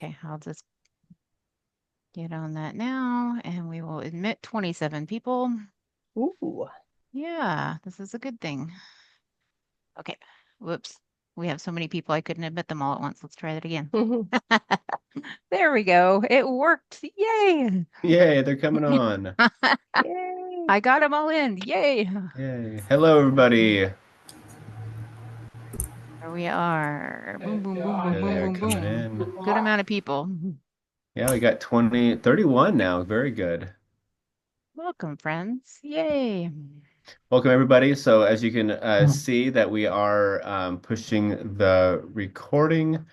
Okay, I'll just get on that now, and we will admit 27 people. Ooh. Yeah, this is a good thing. Okay, whoops. We have so many people, I couldn't admit them all at once. Let's try that again. There we go. It worked. Yay! Yay, they're coming on. Yay. I got them all in. Yay! Yay. Hello, everybody. There we are. Boom, boom, boom, boom, There boom, they are boom, coming boom. in. Good amount of people. Yeah, we got 31 now. Very good. Welcome, friends. Yay. Welcome, everybody. So as you can see that we are pushing the recording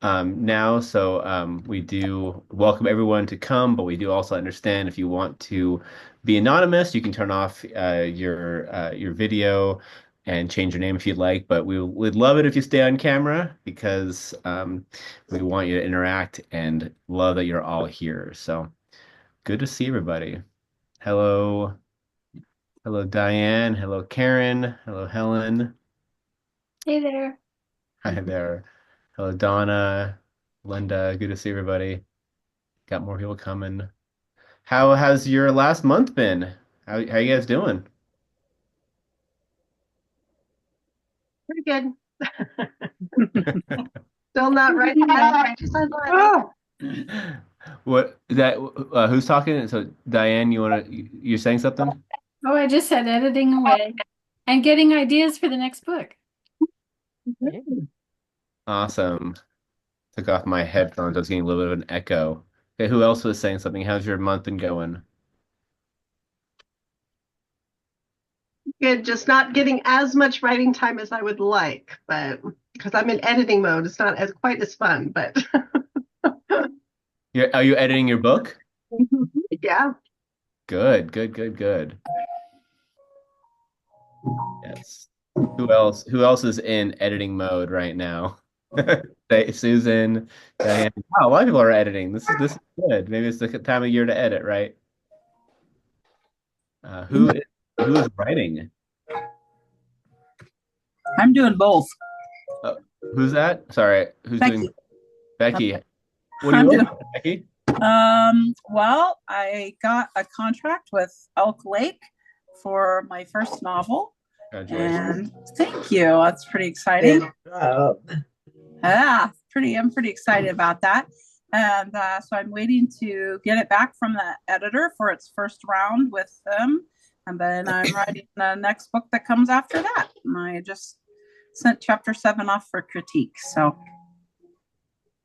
now. So we do welcome everyone to come, but we do also understand if you want to be anonymous, you can turn off your video and change your name if you'd like. But we'd love it if you stay on camera because we want you to interact and love that you're all here. So good to see everybody. Hello. Hello, Diane. Hello, Karen. Hello, Helen. Hey there. Hi there. Hello, Donna, Linda. Good to see everybody. Got more people coming. How has your last month been? How you guys doing? Pretty good. Still not writing that much as I'd like. What that who's talking? So Diane, you're saying something? Oh, I just said editing away and getting ideas for the next book. Awesome. Took off my headphones. I was getting a little bit of an echo. Okay, who else was saying something? How's your month been going? Good, just not getting as much writing time as I would like, but because I'm in editing mode, it's not as quite as fun, but Are you editing your book? yeah. Good, good, good, good. Yes. Who else is in editing mode right now? Susan, Diane. Wow, a lot of people are editing. This is good. Maybe it's the time of year to edit, right? Who is writing? I'm doing both. Uh, who's that? Sorry, who's doing Becky. Becky? What are you I'm working doing, on, Becky? well, I got a contract with Elk Lake for my first novel. Congratulations. And thank you. That's pretty exciting. I'm pretty excited about that. And so I'm waiting to get it back from the editor for its first round with them. And then I'm writing the next book that comes after that. And I just sent chapter 7 off for critique. So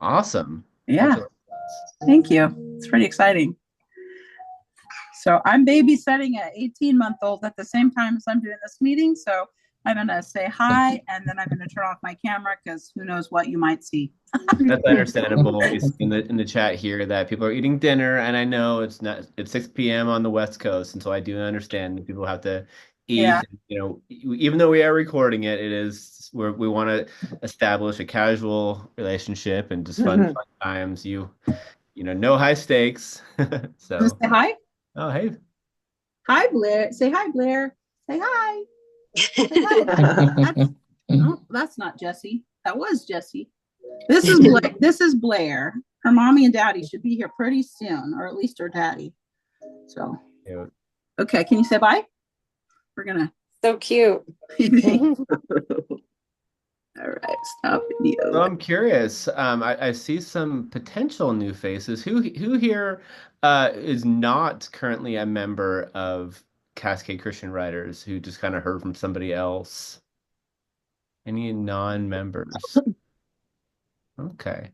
Awesome. yeah, thank you. It's pretty exciting. So I'm babysitting an 18-month-old at the same time as I'm doing this meeting. So I'm going to say hi, and then I'm going to turn off my camera because who knows what you might see. That's understandable. We see in the chat here that people are eating dinner, and I know it's 6 p.m. on the West Coast, and so I do understand that people have to eat. Yeah. You know, even though we are recording it, we want to establish a casual relationship and just fun times. No high stakes. So, Say hi. oh hey, Hi, Blair. Say hi, Blair. Say hi. Say hi. That's not Jesse. That was Jesse. This is Blair. This is Blair. Her mommy and daddy should be here pretty soon, or at least her daddy. So, cute. okay. Can you say bye? We're gonna. So cute. All right. Stop video. So I'm curious. I see some potential new faces. Who here is not currently a member of Cascade Christian Writers? Who just kind of heard from somebody else? Any non-members? Okay.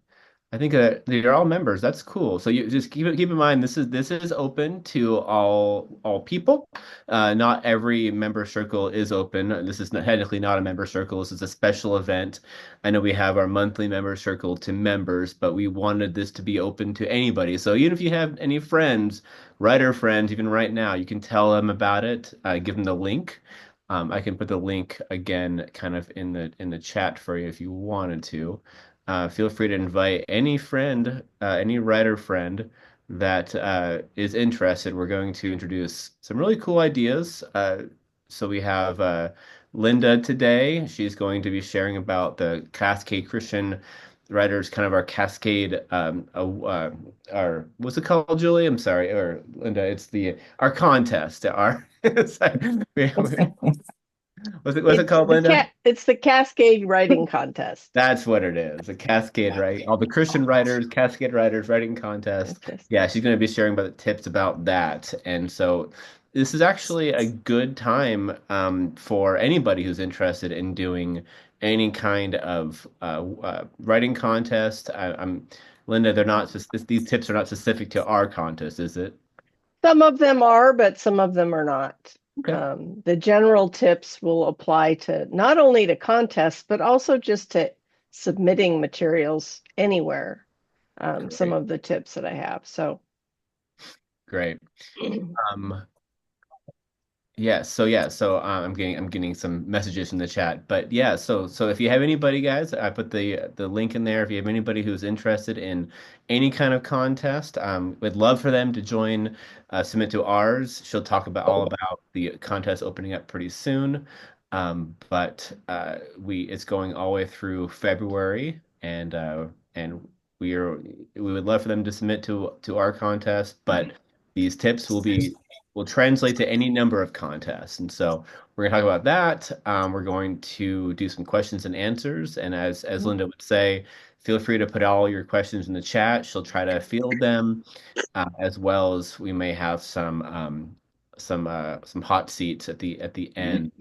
I think they're all members. That's cool. So you just keep in mind this is open to all people. Not every member circle is open. This is technically not a member circle. This is a special event. I know we have our monthly member circle to members, but we wanted this to be open to anybody. So even if you have any friends, writer friends, even right now, you can tell them about it. Give them the link. I can put the link again, kind of in the chat for you if you wanted to. Feel free to invite any friend, any writer friend that is interested. We're going to introduce some really cool ideas. So we have Linda today. She's going to be sharing about the Cascade Christian Writers, kind of our Cascade, our what's it called, Julie? I'm sorry, or Linda. It's our contest. What's it called, Linda? It's the Cascade Writing Contest. That's what it is. A Cascade, right? All the Christian writers, Cascade Writers Writing Contest. Yeah, she's going to be sharing about the tips about that. And so this is actually a good time for anybody who's interested in doing any kind of writing contest. Linda, these tips are not specific to our contest, is it? Some of them are, but some of them are not. Okay. The general tips will apply to not only to contests, but also just to submitting materials anywhere. Some of the tips that I have. So great. So I'm getting some messages in the chat, but yeah, so if you have anybody, guys, I put the link in there. If you have anybody who's interested in any kind of contest, we'd love for them to join, submit to ours. She'll talk all about the contest opening up pretty soon, but it's going all the way through February, and we would love for them to submit to our contest, but these tips will translate to any number of contests. And so we're going to talk about that. We're going to do some questions and answers. And as Linda would say, feel free to put all your questions in the chat. She'll try to field them, as well as we may have some hot seats at the end.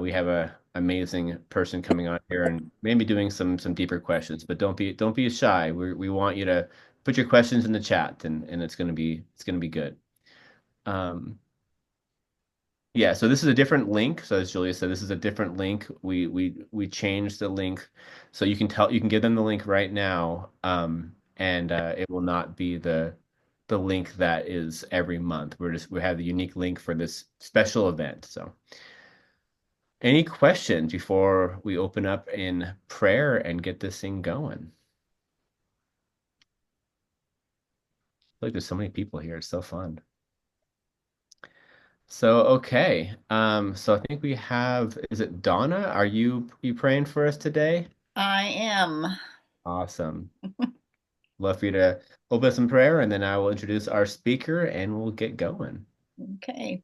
We have an amazing person coming on here and maybe doing some deeper questions, but don't be shy. We want you to put your questions in the chat, and it's going to be good. Yeah, so this is a different link. So as Julia said, this is a different link. We changed the link, so you can give them the link right now, and it will not be the link that is every month. We have the unique link for this special event. So, any questions before we open up in prayer and get this thing going? I feel like there's so many people here. It's so fun. So, okay. So I think we have, is it Donna? Are you praying for us today? I am. Awesome. Love for you to open us in prayer, and then I will introduce our speaker and we'll get going. Okay.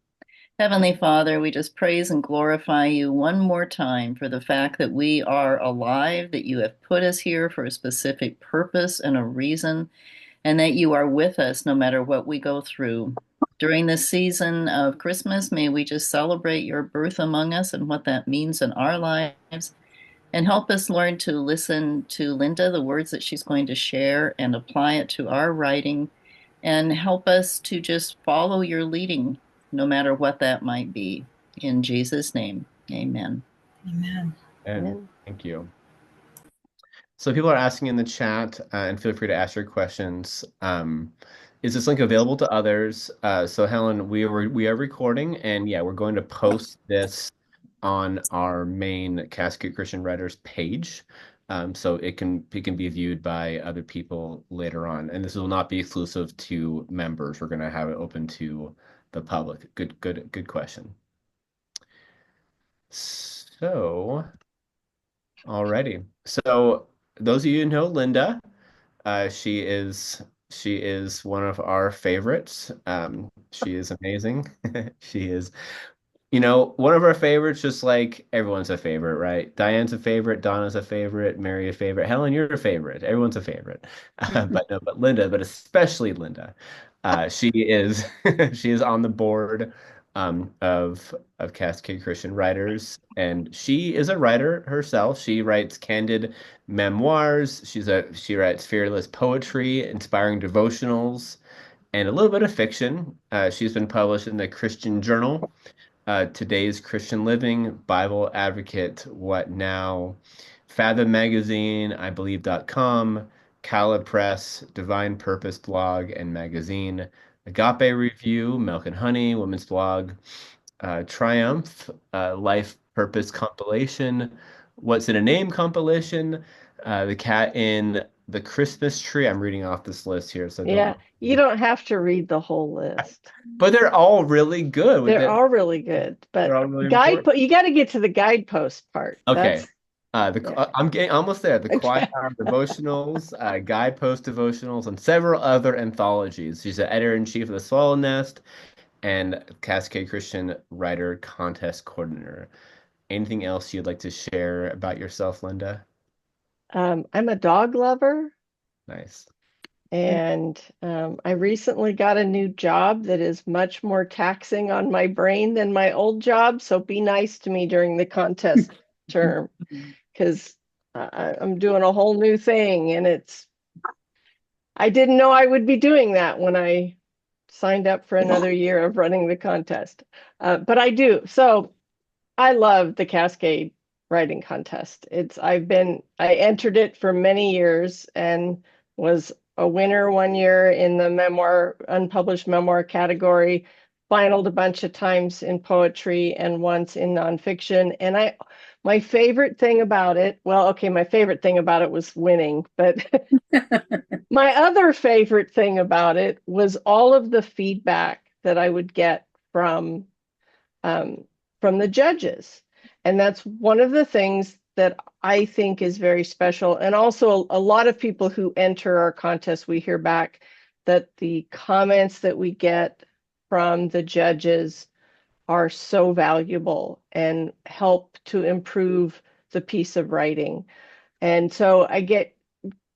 Heavenly Father, we just praise and glorify you one more time for the fact that we are alive, that you have put us here for a specific purpose and a reason, and that you are with us no matter what we go through. During this season of Christmas, may we just celebrate your birth among us and what that means in our lives, and help us learn to listen to Linda, the words that she's going to share, and apply it to our writing, and help us to just follow your leading, no matter what that might be. In Jesus' name, amen. Amen. And thank you. So people are asking in the chat, and feel free to ask your questions. Is this link available to others? So Helen, we are recording, and yeah, we're going to post this on our main Cascade Christian Writers page, so it can be viewed by other people later on. And this will not be exclusive to members. We're going to have it open to the public. Good question. So, alrighty. So those of you who know Linda, she is one of our favorites. She is amazing. She is, one of our favorites, just like everyone's a favorite, right? Diane's a favorite, Donna's a favorite, Mary a favorite, Helen, you're a favorite. Everyone's a favorite. But Linda, but especially Linda, she is she is on the board of Cascade Christian Writers, and she is a writer herself. She writes candid memoirs. She writes fearless poetry, inspiring devotionals, and a little bit of fiction. She's been published in the Christian Journal, Today's Christian Living, Bible Advocate, What Now, Fathom Magazine, IBelieve.com, Caleb Press, Divine Purpose blog and magazine, Agape Review, Milk and Honey, Women's Blog, Triumph, Life Purpose compilation, What's in a Name compilation, The Cat in the Christmas Tree. I'm reading off this list here, so yeah, you don't have to read the whole list. But they're all really good. They're all really good, but really you got to get to the guidepost part. Okay. I'm getting almost there. The Quiet Okay. Hour devotionals, guidepost devotionals, and several other anthologies. She's the editor-in-chief of the Swallow Nest and Cascade Christian Writer Contest coordinator. Anything else you'd like to share about yourself, Linda? I'm a dog lover, Nice. and I recently got a new job that is much more taxing on my brain than my old job. So be nice to me during the contest term, because I'm doing a whole new thing, and I didn't know I would be doing that when I signed up for another year of running the contest. But I do. So I love the Cascade Writing Contest. I entered it for many years and was a winner one year in the unpublished memoir category, finaled a bunch of times in poetry and once in nonfiction. And my favorite thing about it, well, okay, my favorite thing about it was winning, but my other favorite thing about it was all of the feedback that I would get from the judges. And that's one of the things that I think is very special. And also a lot of people who enter our contest, we hear back that the comments that we get from the judges are so valuable and help to improve the piece of writing. And so I get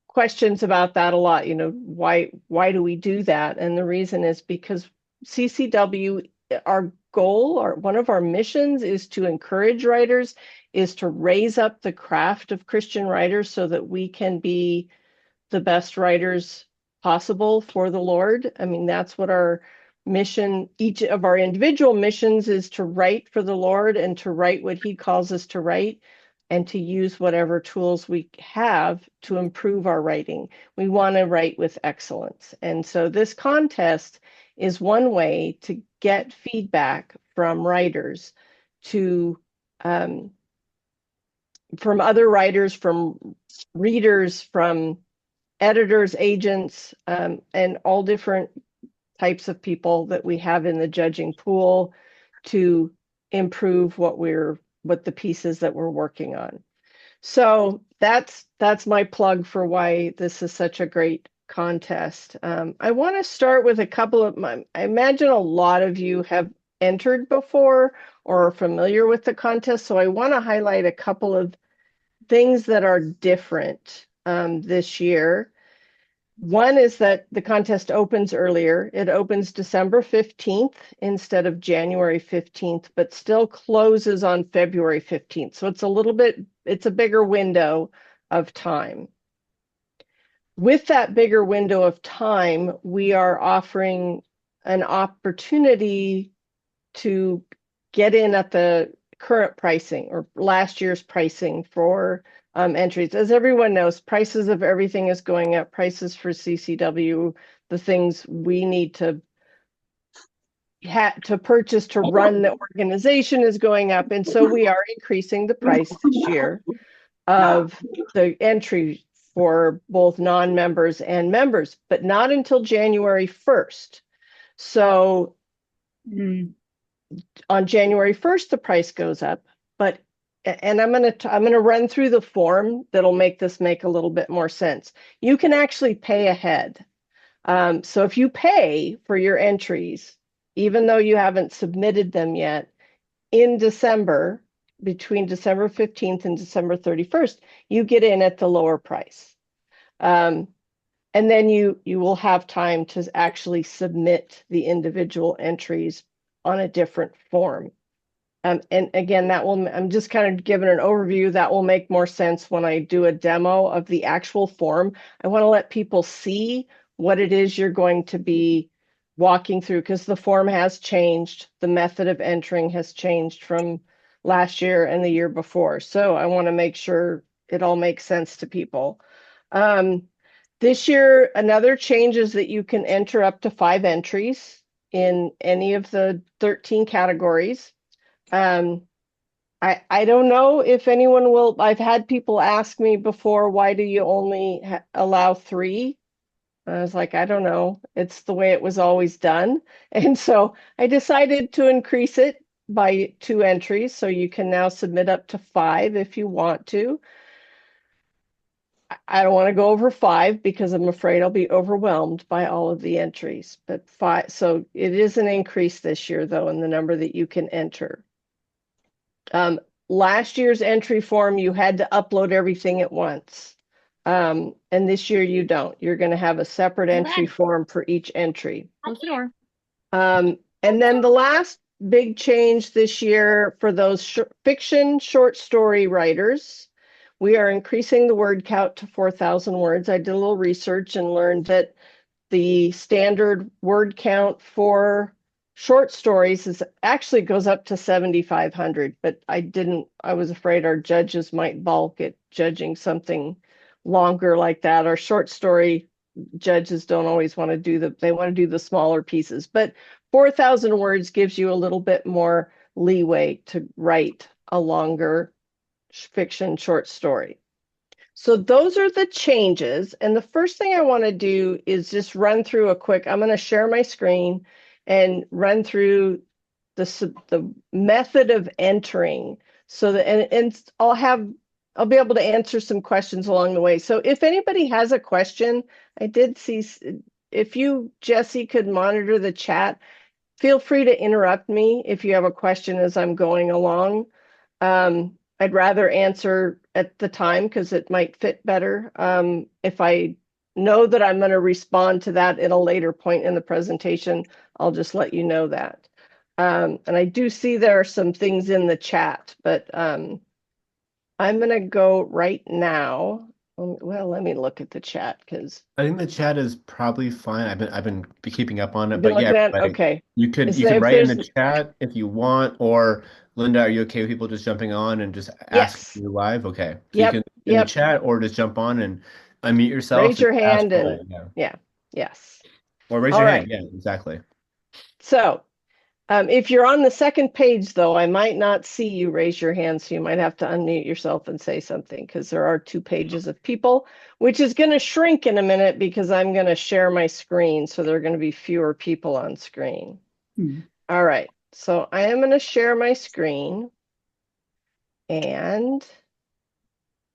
questions about that a lot, why do we do that? And the reason is because CCW, our goal, or one of our missions, is to encourage writers, is to raise up the craft of Christian writers so that we can be the best writers possible for the Lord. I mean, that's what our mission, each of our individual missions, is to write for the Lord and to write what he calls us to write, and to use whatever tools we have to improve our writing. We want to write with excellence. And so this contest is one way to get feedback from writers, from other writers, from readers, from editors, agents, and all different types of people that we have in the judging pool to improve what the pieces that we're working on. So that's my plug for why this is such a great contest. I want to start with a couple of I imagine a lot of you have entered before or are familiar with the contest. So I want to highlight a couple of things that are different this year. One is that the contest opens earlier. It opens December 15th instead of January 15th, but still closes on February 15th. So it's a bigger window of time. With that bigger window of time, we are offering an opportunity to get in at the current pricing or last year's pricing for entries. As everyone knows, prices of everything is going up. Prices for CCW, the things we need to purchase to run the organization, is going up. And so we are increasing the price this year of the entry for both non-members and members, but not until January 1st. So on January 1st, the price goes up, and I'm going to run through the form that'll make this make a little bit more sense. You can actually pay ahead. So if you pay for your entries, even though you haven't submitted them yet, in December, between December 15th and December 31st, you get in at the lower price. And then you will have time to actually submit the individual entries on a different form. And again, I'm just kind of giving an overview. That will make more sense when I do a demo of the actual form. I want to let people see what it is you're going to be walking through, because the form has changed. The method of entering has changed from last year and the year before. So I want to make sure it all makes sense to people. This year, another change is that you can enter up to 5 entries in any of the 13 categories. I don't know if anyone will. I've had people ask me before, why do you only allow 3? I was like, I don't know. It's the way it was always done. And so I decided to increase it by 2 entries, so you can now submit up to 5 if you want to. I don't want to go over 5 because I'm afraid I'll be overwhelmed by all of the entries, but 5, so it is an increase this year though in the number that you can enter. Last year's entry form, you had to upload everything at once. And this year you don't. You're going to have a separate entry form for each entry. Close the door. And then the last big change this year for those fiction short story writers, we are increasing the word count to 4,000 words. I did a little research and learned that the standard word count for short stories is actually goes up to 7,500, but I was afraid our judges might balk at judging something longer like that. Our short story judges don't always want to they want to do the smaller pieces, but 4,000 words gives you a little bit more leeway to write a longer fiction short story. So those are the changes. And the first thing I want to do is just run through I'm going to share my screen and run through the method of entering so that, and I'll be able to answer some questions along the way. So if anybody has a question, I did see, if you, Jesse, could monitor the chat, feel free to interrupt me if you have a question as I'm going along. I'd rather answer at the time because it might fit better. If I know that I'm going to respond to that at a later point in the presentation, I'll just let you know that. And I do see there are some things in the chat, but I'm going to go right now. Well, let me look at the chat because I think the chat is probably fine. I've been keeping up on it, but yeah, okay. You could write in the chat if you want, or Linda, are you okay with people just jumping on and just asking you live? Okay. So you can in the chat or just jump on and unmute yourself. Raise your hand and yes. Or raise your hand. Yeah, exactly. So if you're on the second page, though, I might not see you raise your hand, so you might have to unmute yourself and say something because there are 2 pages of people, which is going to shrink in a minute because I'm going to share my screen, so there are going to be fewer people on screen. All right, so I am going to share my screen. And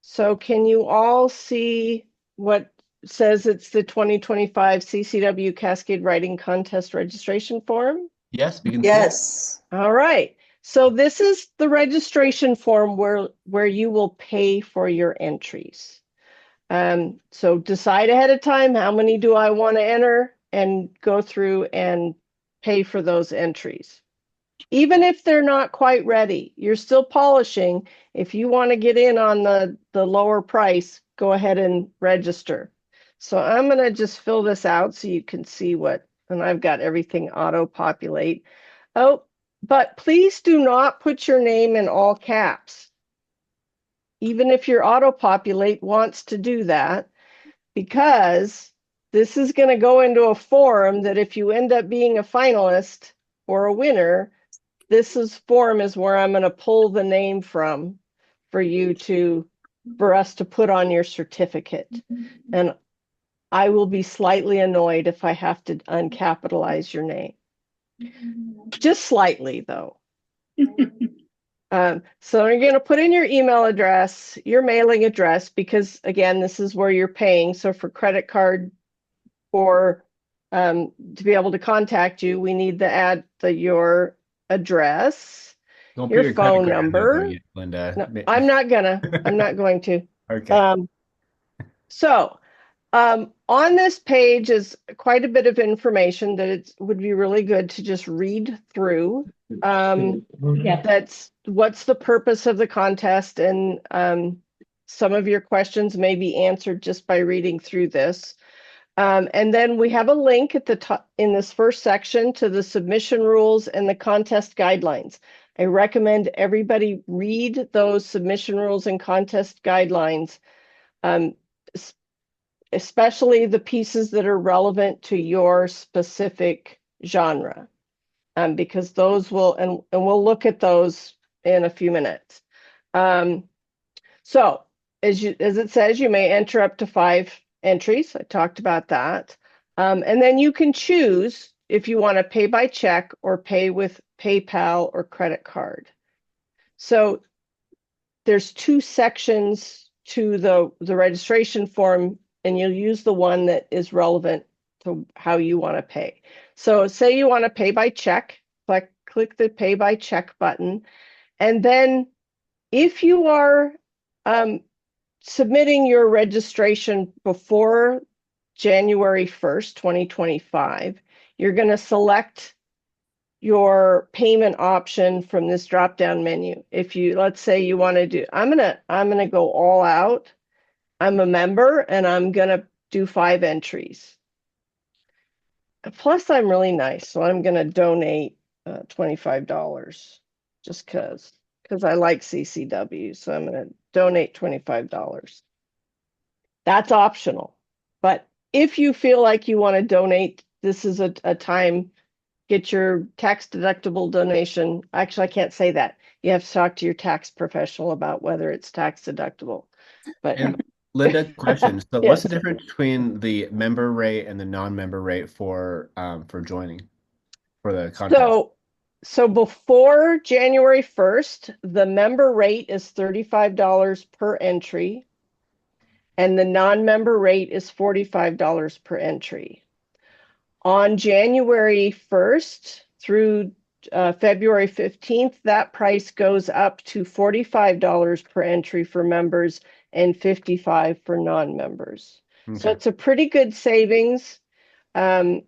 so can you all see what says it's the 2025 CCW Cascade Writing Contest registration form? Yes, we can. Yes. All right. So this is the registration form where you will pay for your entries. So decide ahead of time, how many do I want to enter, and go through and pay for those entries. Even if they're not quite ready, you're still polishing. If you want to get in on the lower price, go ahead and register. So I'm going to just fill this out so you can see and I've got everything auto-populate. Oh, but please do not put your name in all caps. Even if your auto-populate wants to do that, because this is going to go into a form that if you end up being a finalist or a winner, form is where I'm going to pull the name from for us to put on your certificate. And I will be slightly annoyed if I have to uncapitalize your name. Just slightly, though. So you're going to put in your email address, your mailing address, because, again, this is where you're paying. So for credit card or to be able to contact you, we need to add your address, your phone number. Yet, Linda. No, I'm not going to. Okay. So on this page is quite a bit of information that it would be really good to just read through. That's what's the purpose of the contest, and some of your questions may be answered just by reading through this. And then we have a link at the top in this first section to the submission rules and the contest guidelines. I recommend everybody read those submission rules and contest guidelines, especially the pieces that are relevant to your specific genre, because those will, and we'll look at those in a few minutes. So as it says, you may enter up to 5 entries. I talked about that. And then you can choose if you want to pay by check or pay PayPal, or credit card. So there's 2 sections to the registration form, and you'll use the one that is relevant to how you want to pay. So say you want to pay by check, click the pay by check button. And then if you are submitting your registration before January 1st, 2025, you're going to select your payment option from this drop down menu. If you, let's say you want to do, I'm going to go all out. I'm a member and I'm going to do 5 entries. Plus I'm really nice. So I'm going to donate $25 just because I like CCW. So I'm going to donate $25. That's optional. But if you feel like you want to donate, this is a time, get your tax deductible donation. Actually, I can't say that. You have to talk to your tax professional about whether it's tax deductible. But And Linda, question. So Yes. what's the difference between the member rate and the non-member rate for joining for the contest? So before January 1st, the member rate is $35 per entry, and the non-member rate is $45 per entry. On January 1st through February 15th, that price goes up to $45 per entry for members and $55 for non-members. Okay. So it's a pretty good savings. It's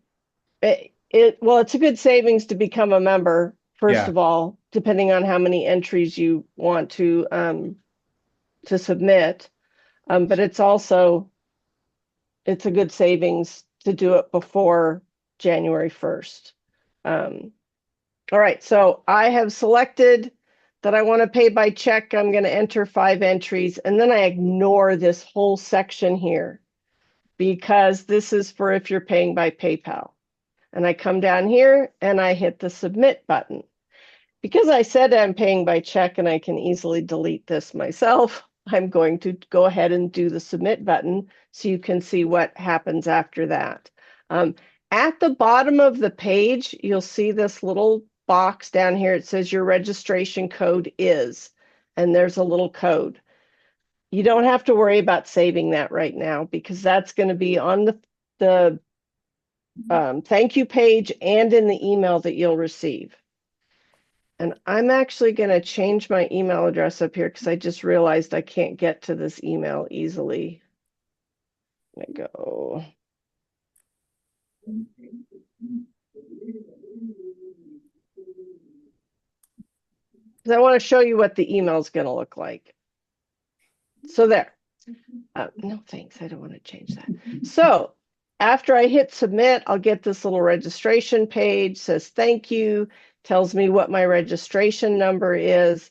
a good savings to become a member, first of all, depending on how many entries you want to submit. But it's a good savings to do it before January 1st. All right, so I have selected that I want to pay by check. I'm going to enter 5 entries, and then I ignore this whole section here because this is for if you're paying by PayPal. And I come down here and I hit the submit button. Because I said I'm paying by check and I can easily delete this myself, I'm going to go ahead and do the submit button so you can see what happens after that. At the bottom of the page, you'll see this little box down here. It says your registration code is, and there's a little code. You don't have to worry about saving that right now because that's going to be on the thank you page and in the email that you'll receive. And I'm actually going to change my email address up here because I just realized I can't get to this email easily. Let me go. Because I want to show you what the email is going to look like. So there. No, thanks. I don't want to change that. So after I hit submit, I'll get this little registration page, says thank you, tells me what my registration number is,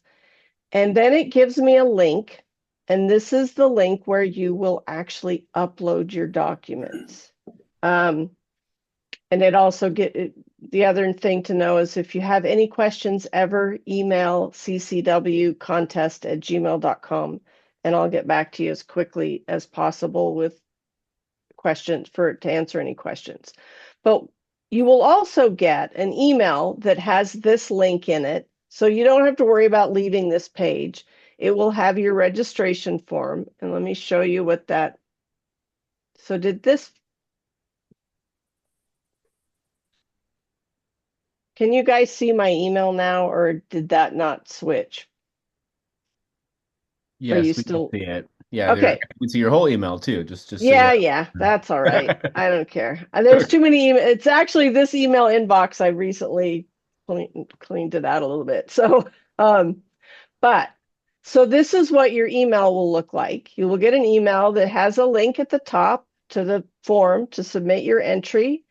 and then it gives me a link, and this is the link where you will actually upload your documents. And it also the other thing to know is if you have any questions ever, email ccwcontest@gmail.com, and I'll get back to you as quickly as possible with questions to answer any questions. But you will also get an email that has this link in it, so you don't have to worry about leaving this page. It will have your registration form, and let me show you what that. So can you guys see my email now, or did that not switch? Yes, you we still can see it. Yeah, okay. We see your whole email too. Just Yeah, that's all right. I don't care. There's too many emails. It's actually this email inbox. I recently cleaned it out a little bit. So, so this is what your email will look like. You will get an email that has a link at the top to the form to submit your entry,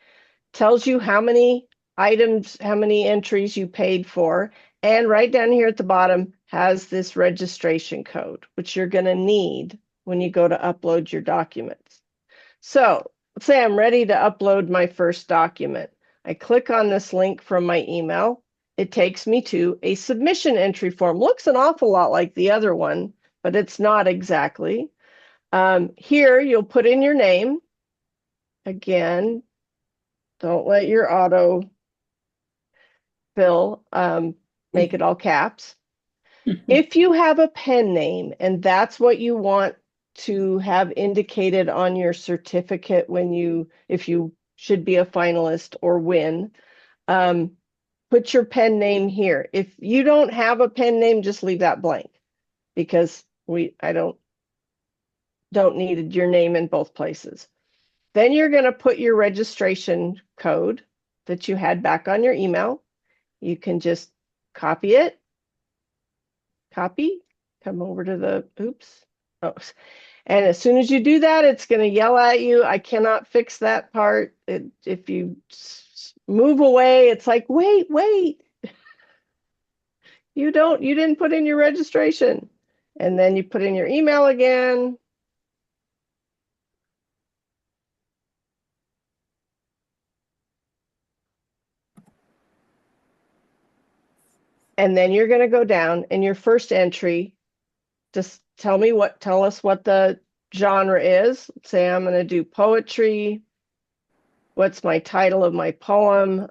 tells you how many items, how many entries you paid for, and right down here at the bottom has this registration code, which you're going to need when you go to upload your documents. So let's say I'm ready to upload my first document. I click on this link from my email. It takes me to a submission entry form. Looks an awful lot like the other one, but it's not exactly. Here, you'll put in your name. Again, don't let your auto. Phil, make it all caps. If you have a pen name and that's what you want to have indicated on your certificate if you should be a finalist or win, put your pen name here. If you don't have a pen name, just leave that blank because I don't need your name in both places. Then you're going to put your registration code that you had back on your email. You can just copy it. Copy, come over to the, oops. Oh. And as soon as you do that, it's going to yell at you. I cannot fix that part. If you move away, it's like, wait. You didn't put in your registration. And then you put in your email again. And then you're going to go down and your first entry, just tell us what the genre is. Say I'm going to do poetry. What's my title of my poem?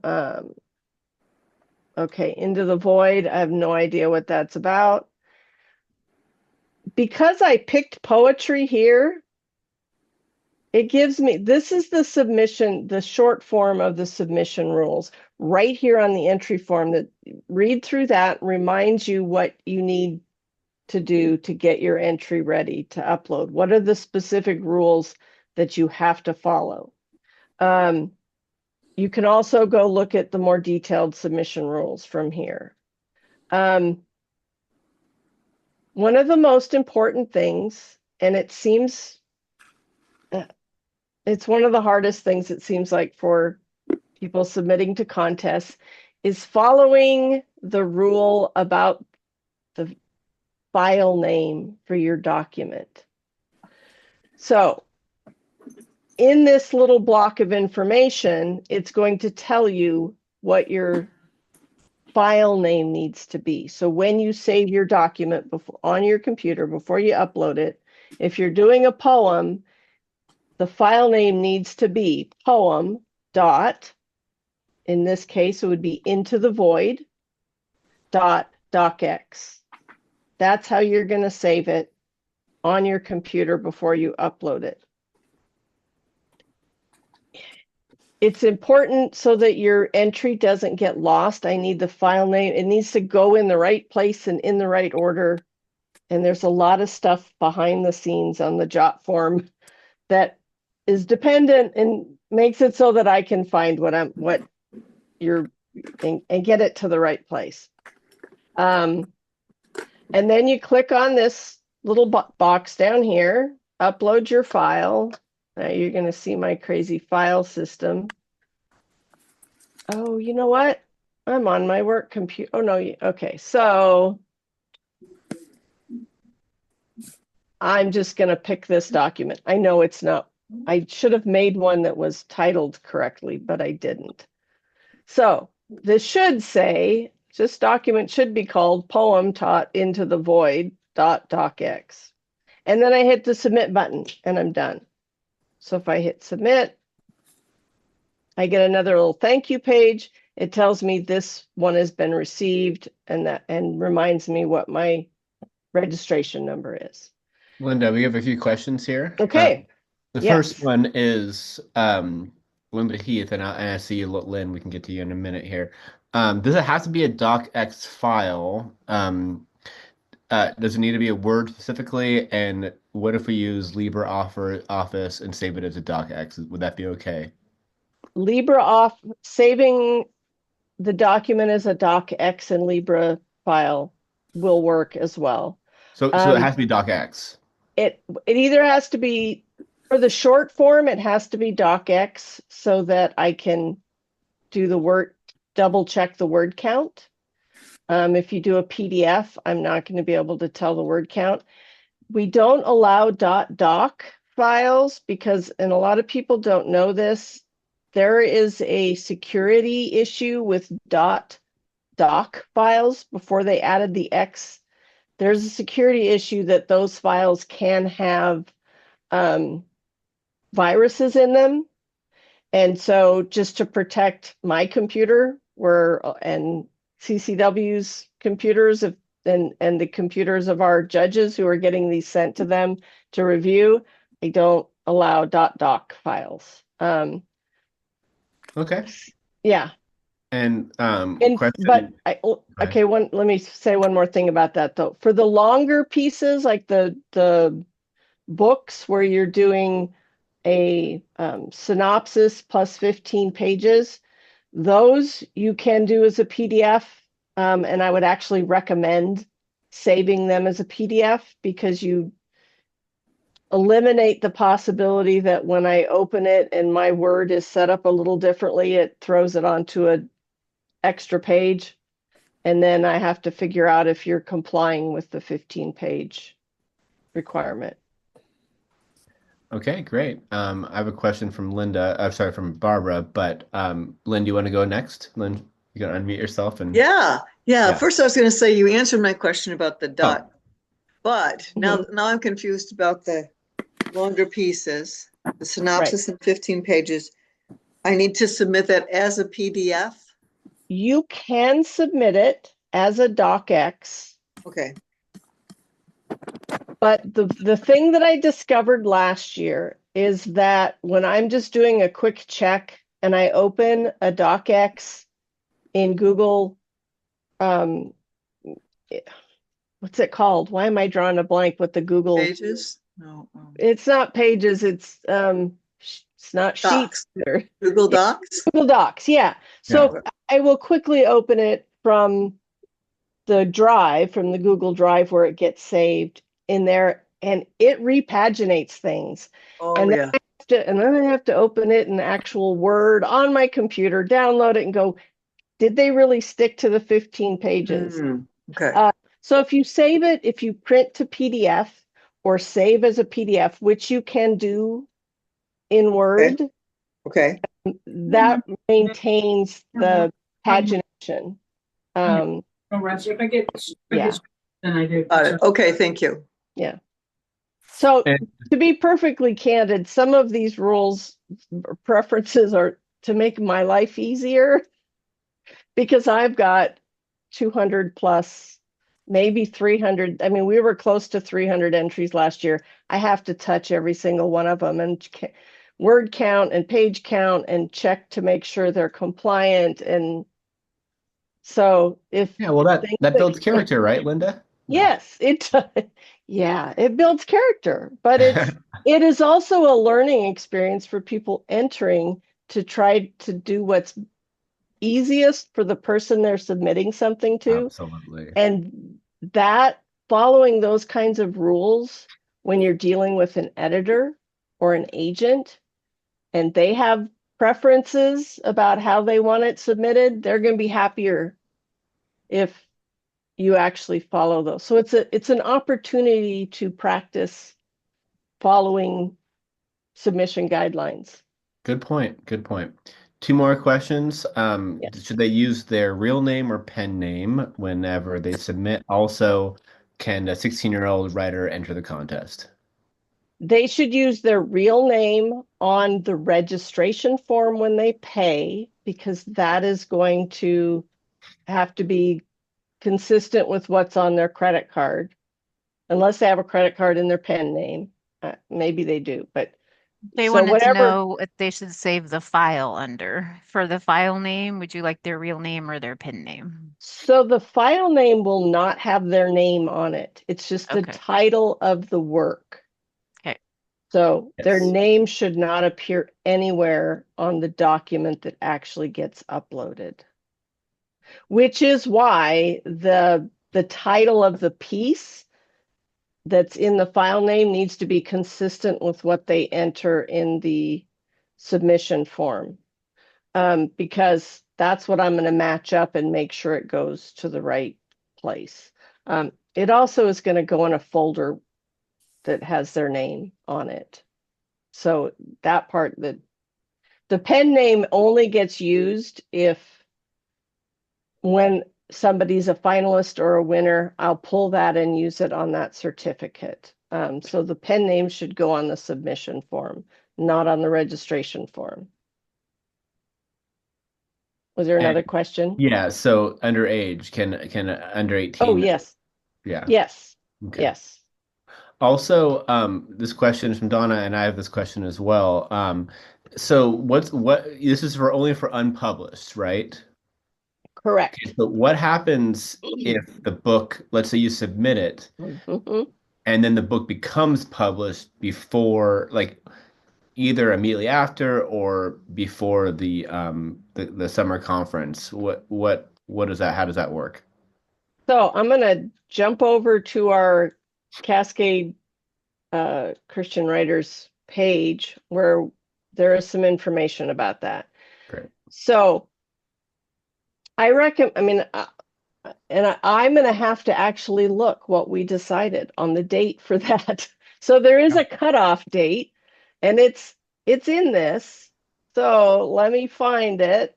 Okay, Into the Void. I have no idea what that's about. Because I picked poetry here, it gives me, this is the submission, the short form of the submission rules right here on the entry form. That read through that, reminds you what you need to do to get your entry ready to upload. What are the specific rules that you have to follow? You can also go look at the more detailed submission rules from here. One of the most important things, and it seems it's one of the hardest things, it seems like, for people submitting to contests, is following the rule about the file name for your document. So in this little block of information, it's going to tell you what your file name needs to be. So when you save your document on your computer, before you upload it, if you're doing a poem, the file name needs to be poem dot, in this case, it would be Into the Void .docx. That's how you're going to save it on your computer before you upload it. It's important so that your entry doesn't get lost. I need the file name. It needs to go in the right place and in the right order. And there's a lot of stuff behind the scenes on the jot form that is dependent and makes it so that I can find what you're and get it to the right place. And then you click on this little box down here, upload your file. Now you're going to see my crazy file system. Oh, you know what? I'm on my work computer. Oh, no. Okay. So I'm just going to pick this document. I know it's not, I should have made one that was titled correctly, but I didn't. So this should say, this document should be called poem taught into the void .docx. And then I hit the submit button and I'm done. So if I hit submit, I get another little thank you page. It tells me this one has been received and reminds me what my registration number is. Linda, we have a few questions here. Okay. The first one is Linda Heath, and I see you, Lynn. We can get to you in a minute here. Does it have to be a docx file? Does it need to be a Word specifically? And what if we use LibreOffice and save it as a docx? Would that be okay? LibreOffice, saving the document as a docx and Libre file will work as well. So it has to be docx. It either has to be, for the short form, it has to be docx so that I can do the word, double check the word count. If you do a PDF, I'm not going to be able to tell the word count. We don't allow .doc files because, and a lot of people don't know this, there is a security issue with .doc files before they added the X. There's a security issue that those files can have viruses in them. And so just to protect my computer and CCW's computers and the computers of our judges who are getting these sent to them to review. I don't allow .doc files. Okay. Yeah. And question. But let me say one more thing about that though. For the longer pieces, like the books where you're doing a synopsis plus 15 pages, those you can do as a PDF. And I would actually recommend saving them as a PDF because you eliminate the possibility that when I open it and my Word is set up a little differently, it throws it onto an extra page. And then I have to figure out if you're complying with the 15-page requirement. Okay, great. I have a question from Linda. I'm sorry, from Barbara. But Lynn, do you want to go next? Lynn, you can unmute yourself and. Yeah. Yeah. First, I was going to say you answered my question about the dot, but now Mhm. I'm confused about the longer pieces, the synopsis in 15 pages. I need to submit that as a PDF. You can submit it as a docx. Okay. But the thing that I discovered last year is that when I'm just doing a quick check and I open a docx in Google, what's it called? Why am I drawing a blank with the Google? Pages? No. It's not pages. It's not Docs. sheets. Or Google Docs? Google Docs, yeah. So I will quickly open it from the drive, from the Google Drive where it gets saved in there, and it repaginates things. Oh, and yeah. then I have to open it in actual Word on my computer, download it, and go, did they really stick to the 15 pages? Okay. So if you save it, if you print to PDF or save as a PDF, which you can do in Word, Okay. that maintains the pagination. Yeah. Got it. Okay, thank you. Yeah. So to be perfectly candid, some of these rules or preferences are to make my life easier because I've got 200 plus, maybe 300. I mean, we were close to 300 entries last year. I have to touch every single one of them and word count and page count and check to make sure they're compliant. And so if that builds character, right, Linda? Yes, it does. Yeah, it builds character, but it is also a learning experience for people entering to try to do what's easiest for the person they're submitting something to. Absolutely. And that following those kinds of rules when you're dealing with an editor or an agent and they have preferences about how they want it submitted, they're going to be happier if you actually follow those. So it's an opportunity to practice following submission guidelines. Good point. Good point. Two more questions. Should they use their real name or pen name whenever they submit? Also, can a 16-year-old writer enter the contest? They should use their real name on the registration form when they pay, because that is going to have to be consistent with what's on their credit card, unless they have a credit card in their pen name. Maybe they do, but They wanted to know what they should save the file under. For the file name, would you like their real name or their pen name? So the file name will not have their name on it. It's just the title of the work. Okay. So their name should not appear anywhere on the document that actually gets uploaded. Which is why the title of the piece that's in the file name needs to be consistent with what they enter in the submission form, because that's what I'm going to match up and make sure it goes to the right place. It also is going to go in a folder that has their name on it. So that part, the pen name only gets used if when somebody's a finalist or a winner, I'll pull that and use it on that certificate. So the pen name should go on the submission form, not on the registration form. Was there another And- question? Yeah, so underage, can under 18? Oh, yes. Yeah. Yes. Okay. Yes. Also, this question is from Donna, and I have this question as well. So what this is for only for unpublished, right? Correct. So what happens if the book, let's say you submit it, Mhm. and then the book becomes published before, like either immediately after or before the summer conference? What is that? How does that work? So I'm going to jump over to our Cascade Christian Writers page where there is some information about that. Great. So I recommend, I'm going to have to actually look what we decided on the date for that. So there is a cutoff date, and it's in this. So let me find it.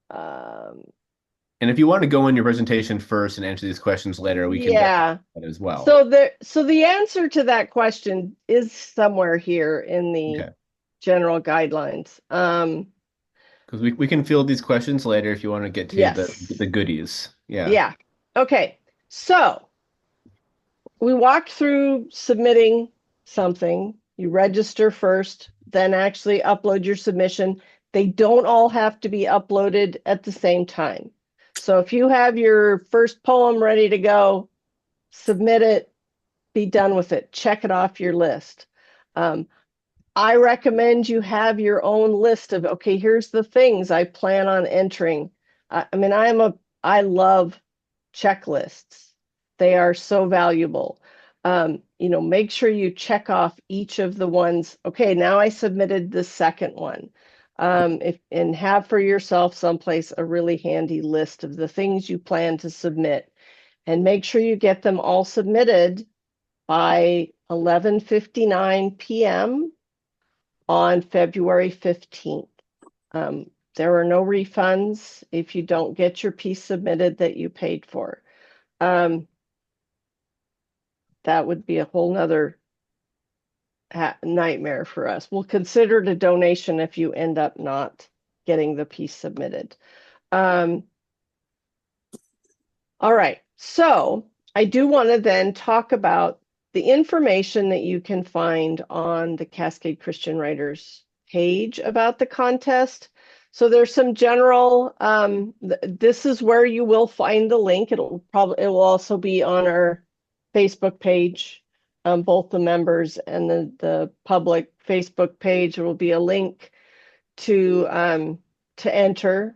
And if you want to go in your presentation first and answer these questions later, we can Yeah. do that as well. So the answer to that question is somewhere here in the Okay. general guidelines. Because we can field these questions later if you want to get to Yes. the goodies. Yeah. Yeah. Okay. So we walked through submitting something. You register first, then actually upload your submission. They don't all have to be uploaded at the same time. So if you have your first poem ready to go, submit it, be done with it, check it off your list. I recommend you have your own list of, okay, here's the things I plan on entering. I love checklists. They are so valuable. Make sure you check off each of the ones. Okay, now I submitted the second one. And have for yourself someplace a really handy list of the things you plan to submit, and make sure you get them all submitted by 11:59 p.m. on February 15th. There are no refunds if you don't get your piece submitted that you paid for. That would be a whole nother nightmare for us. We'll consider it a donation if you end up not getting the piece submitted. All right, so I do want to then talk about the information that you can find on the Cascade Christian Writers page about the contest. So there's some general, this is where you will find the link. It will also be on our Facebook page, both the members and the public Facebook page. There will be a link to enter.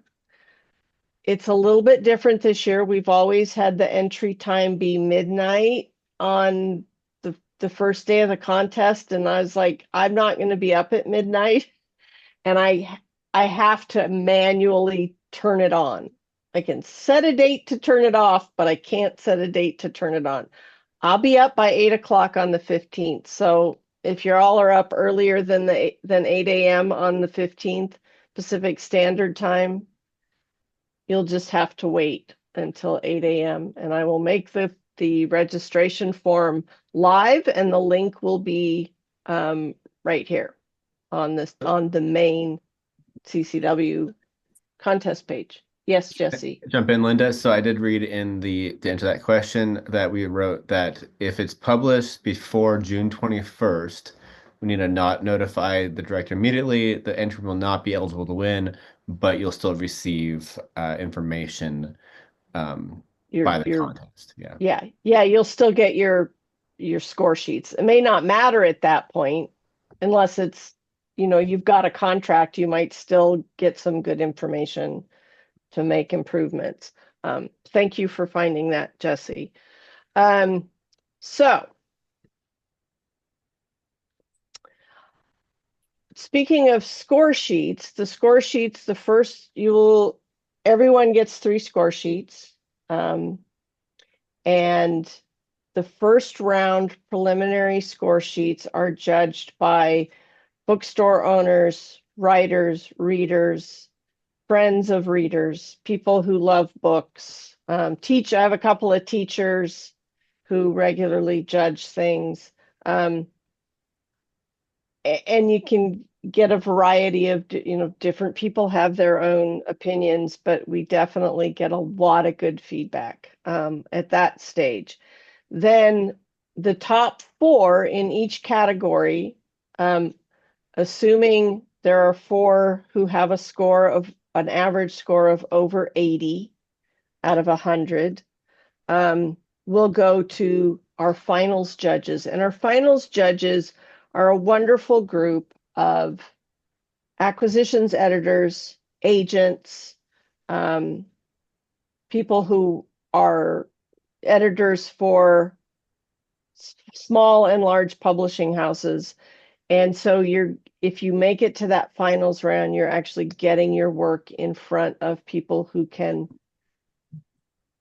It's a little bit different this year. We've always had the entry time be midnight on the first day of the contest, and I was like, I'm not going to be up at midnight, and I have to manually turn it on. I can set a date to turn it off, but I can't set a date to turn it on. I'll be up by 8 o'clock on the 15th. So if you all are up earlier than 8 a.m. on the 15th Pacific Standard Time, you'll just have to wait until 8 a.m. and I will make the registration form live, and the link will be right here on the main CCW contest page. Yes, Jesse. Jump in, Linda. So I did read to answer that question that we wrote that if it's published before June 21st, we need to not notify the director immediately. The entry will not be eligible to win, but you'll still receive information by the contest. Yeah. You'll still get your score sheets. It may not matter at that point, unless it's, you've got a contract. You might still get some good information to make improvements. Thank you for finding that, Jesse. So speaking of score sheets, everyone gets 3 score sheets. And the first round preliminary score sheets are judged by bookstore owners, writers, readers, friends of readers, people who love books. I have a couple of teachers who regularly judge things. And you can get a variety of, different people have their own opinions, but we definitely get a lot of good feedback at that stage. Then the top 4 in each category, assuming there are 4 who have an average score of over 80 out of 100, will go to our finals judges. And our finals judges are a wonderful group of acquisitions editors, agents, people who are editors for small and large publishing houses. And so if you make it to that finals round, you're actually getting your work in front of people who can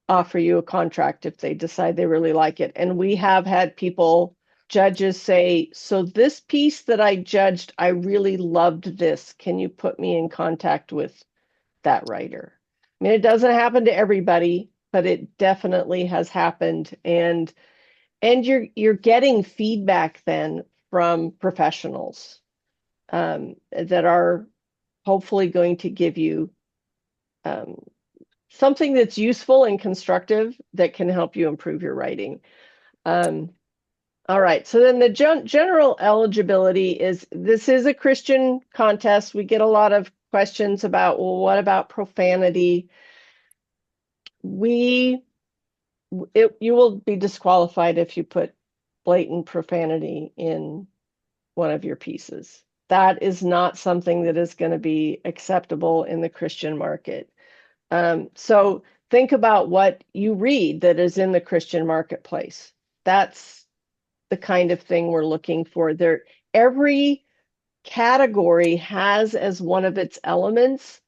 offer you a contract if they decide they really like it. And we have had judges say, so this piece that I judged, I really loved this. Can you put me in contact with that writer? I mean, it doesn't happen to everybody, but it definitely has happened. And you're getting feedback then from professionals that are hopefully going to give you something that's useful and constructive that can help you improve your writing. All right, so then the general eligibility this is a Christian contest. We get a lot of questions about, well, what about profanity? You will be disqualified if you put blatant profanity in one of your pieces. That is not something that is going to be acceptable in the Christian market. So think about what you read that is in the Christian marketplace. That's the kind of thing we're looking for there. Every category has as one of its elements,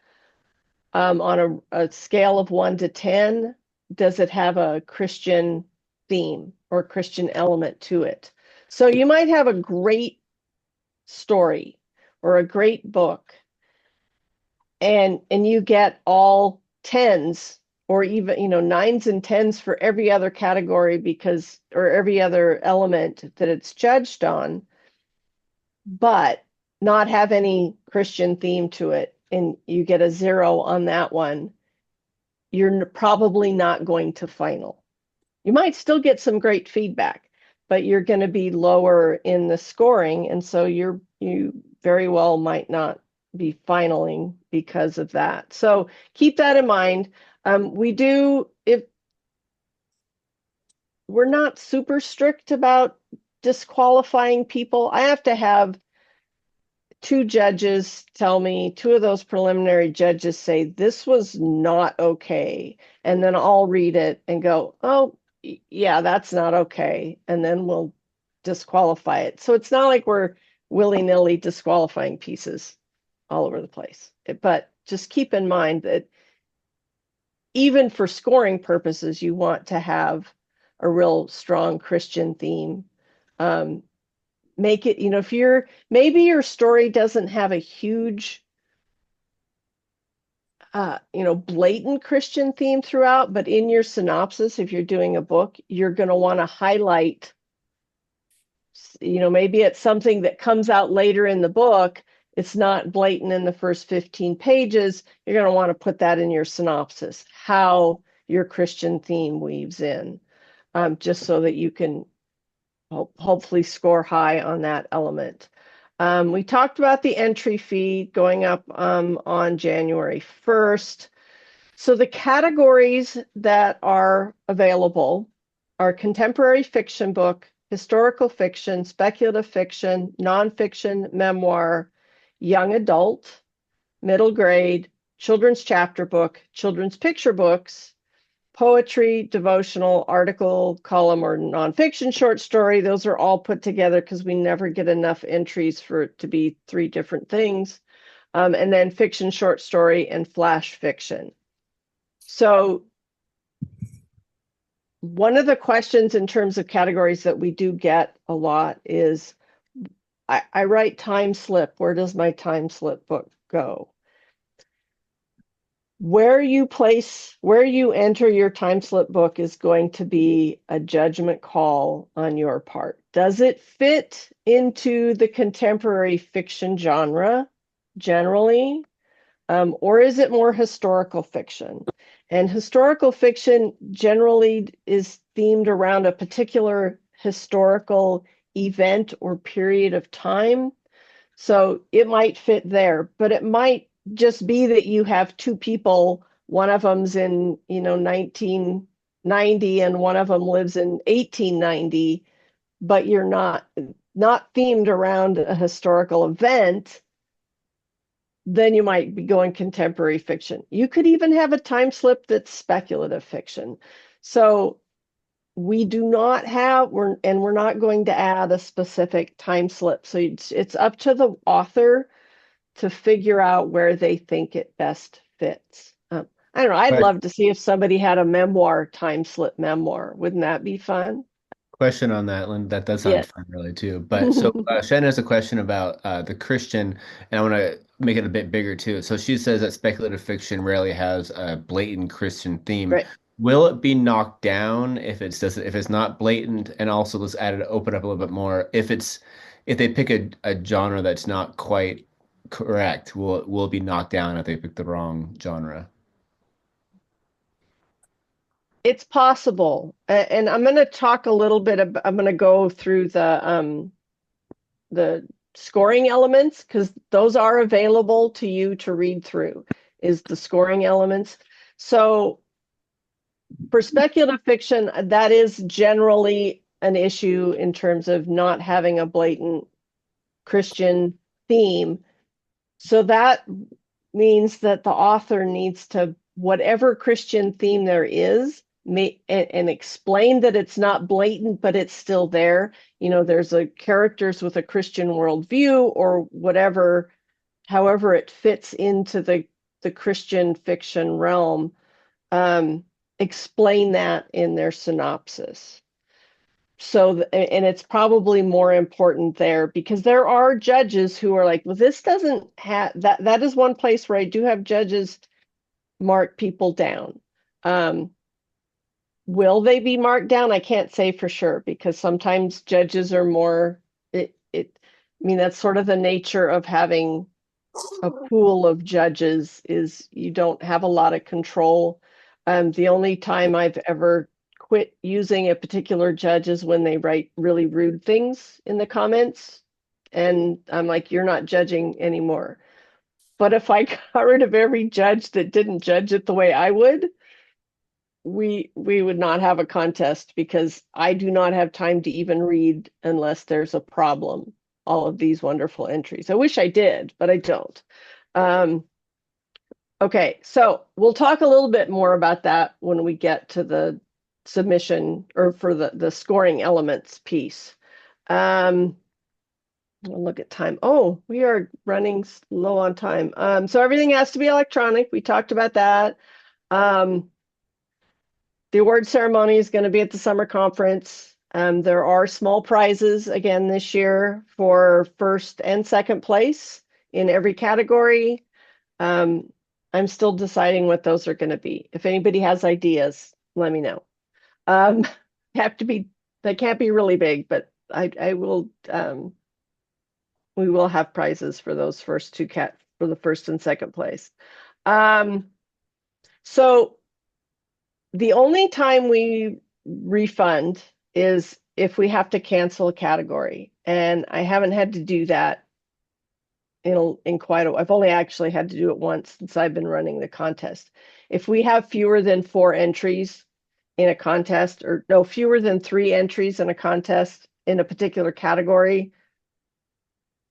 on a scale of 1 to 10, does it have a Christian theme or Christian element to it? So you might have a great story or a great book, and you get all 10s or even 9s and 10s for every other category or every other element that it's judged on, but not have any Christian theme to it, and you get a 0 on that one, you're probably not going to final. You might still get some great feedback, but you're going to be lower in the scoring, and so you very well might not be finaling because of that. So keep that in mind. If we're not super strict about disqualifying people, I have to have 2 judges tell me, 2 of those preliminary judges say this was not okay, and then I'll read it and go, oh yeah, that's not okay, and then we'll disqualify it. So it's not like we're willy-nilly disqualifying pieces all over the place, but just keep in mind that even for scoring purposes, you want to have a real strong Christian theme. Make it, if maybe your story doesn't have a huge, blatant Christian theme throughout, but in your synopsis, if you're doing a book, you're going to want to highlight, maybe it's something that comes out later in the book. It's not blatant in the first 15 pages. You're going to want to put that in your synopsis, how your Christian theme weaves in, just so that you can hopefully score high on that element. We talked about the entry fee going up on January 1st. So the categories that are available are contemporary fiction book, historical fiction, speculative fiction, nonfiction, memoir, young adult, middle grade, children's chapter book, children's picture books, poetry, devotional, article, column, or nonfiction short story. Those are all put together because we never get enough entries for it to be 3 different things. And then fiction, short story, and flash fiction. So one of the questions in terms of categories that we do get a lot is, I write time slip. Where does my time slip book go? where you enter your time slip book is going to be a judgment call on your part. Does it fit into the contemporary fiction genre generally? Or is it more historical fiction? And historical fiction generally is themed around a particular historical event or period of time. So it might fit there, but it might just be that you have two people, one of them's in, 1990 and one of them lives in 1890, but you're not themed around a historical event. Then you might be going contemporary fiction. You could even have a time slip that's speculative fiction. So we do not have, we're not going to add a specific time slip. So it's up to the author to figure out where they think it best fits. I don't know. I'd Right. love to see if somebody had a memoir, time slip memoir. Wouldn't that be fun? Question on that, Lynn. That does sound Yes. fun, really, too. But so Shannon has a question about the Christian, and I want to make it a bit bigger too. So she says that speculative fiction rarely has a blatant Christian theme. Right. Will it be knocked down if it's not blatant? And also, let's open up a little bit more. If they pick a genre that's not quite correct, will it be knocked down if they pick the wrong genre? It's possible. And I'm going to talk a little bit I'm going to go through the scoring elements, because those are available to you to read through, is the scoring elements. So for speculative fiction, that is generally an issue in terms of not having a blatant Christian theme. So that means that the author needs to, whatever Christian theme there is, and explain that it's not blatant, but it's still there. There's characters with a Christian worldview or whatever, however it fits into the Christian fiction realm. Explain that in their synopsis. So, and it's probably more important there, because there are judges who are like, well, this doesn't have that. That is one place where I do have judges mark people down. Will they be marked down? I can't say for sure, because sometimes judges are more, that's sort of the nature of having a pool of judges, is you don't have a lot of control. The only time I've ever quit using a particular judge is when they write really rude things in the comments. And I'm like, you're not judging anymore. But if I got rid of every judge that didn't judge it the way I would, we would not have a contest, because I do not have time to even read unless there's a problem. All of these wonderful entries. I wish I did, but I don't. Okay, so we'll talk a little bit more about that when we get to the submission, or for the scoring elements piece. We'll look at time. Oh, we are running low on time. So everything has to be electronic. We talked about that. The award ceremony is going to be at the summer conference. There are small prizes again this year for first and second place in every category. I'm still deciding what those are going to be. If anybody has ideas, let me know. They can't be really big, but I will. We will have prizes for those first two for the first and second place. So the only time we refund is if we have to cancel a category, and I haven't had to do that in quite a while. I've only actually had to do it once since I've been running the contest. If we have fewer than 4 entries in a contest, or no, fewer than 3 entries in a contest in a particular category,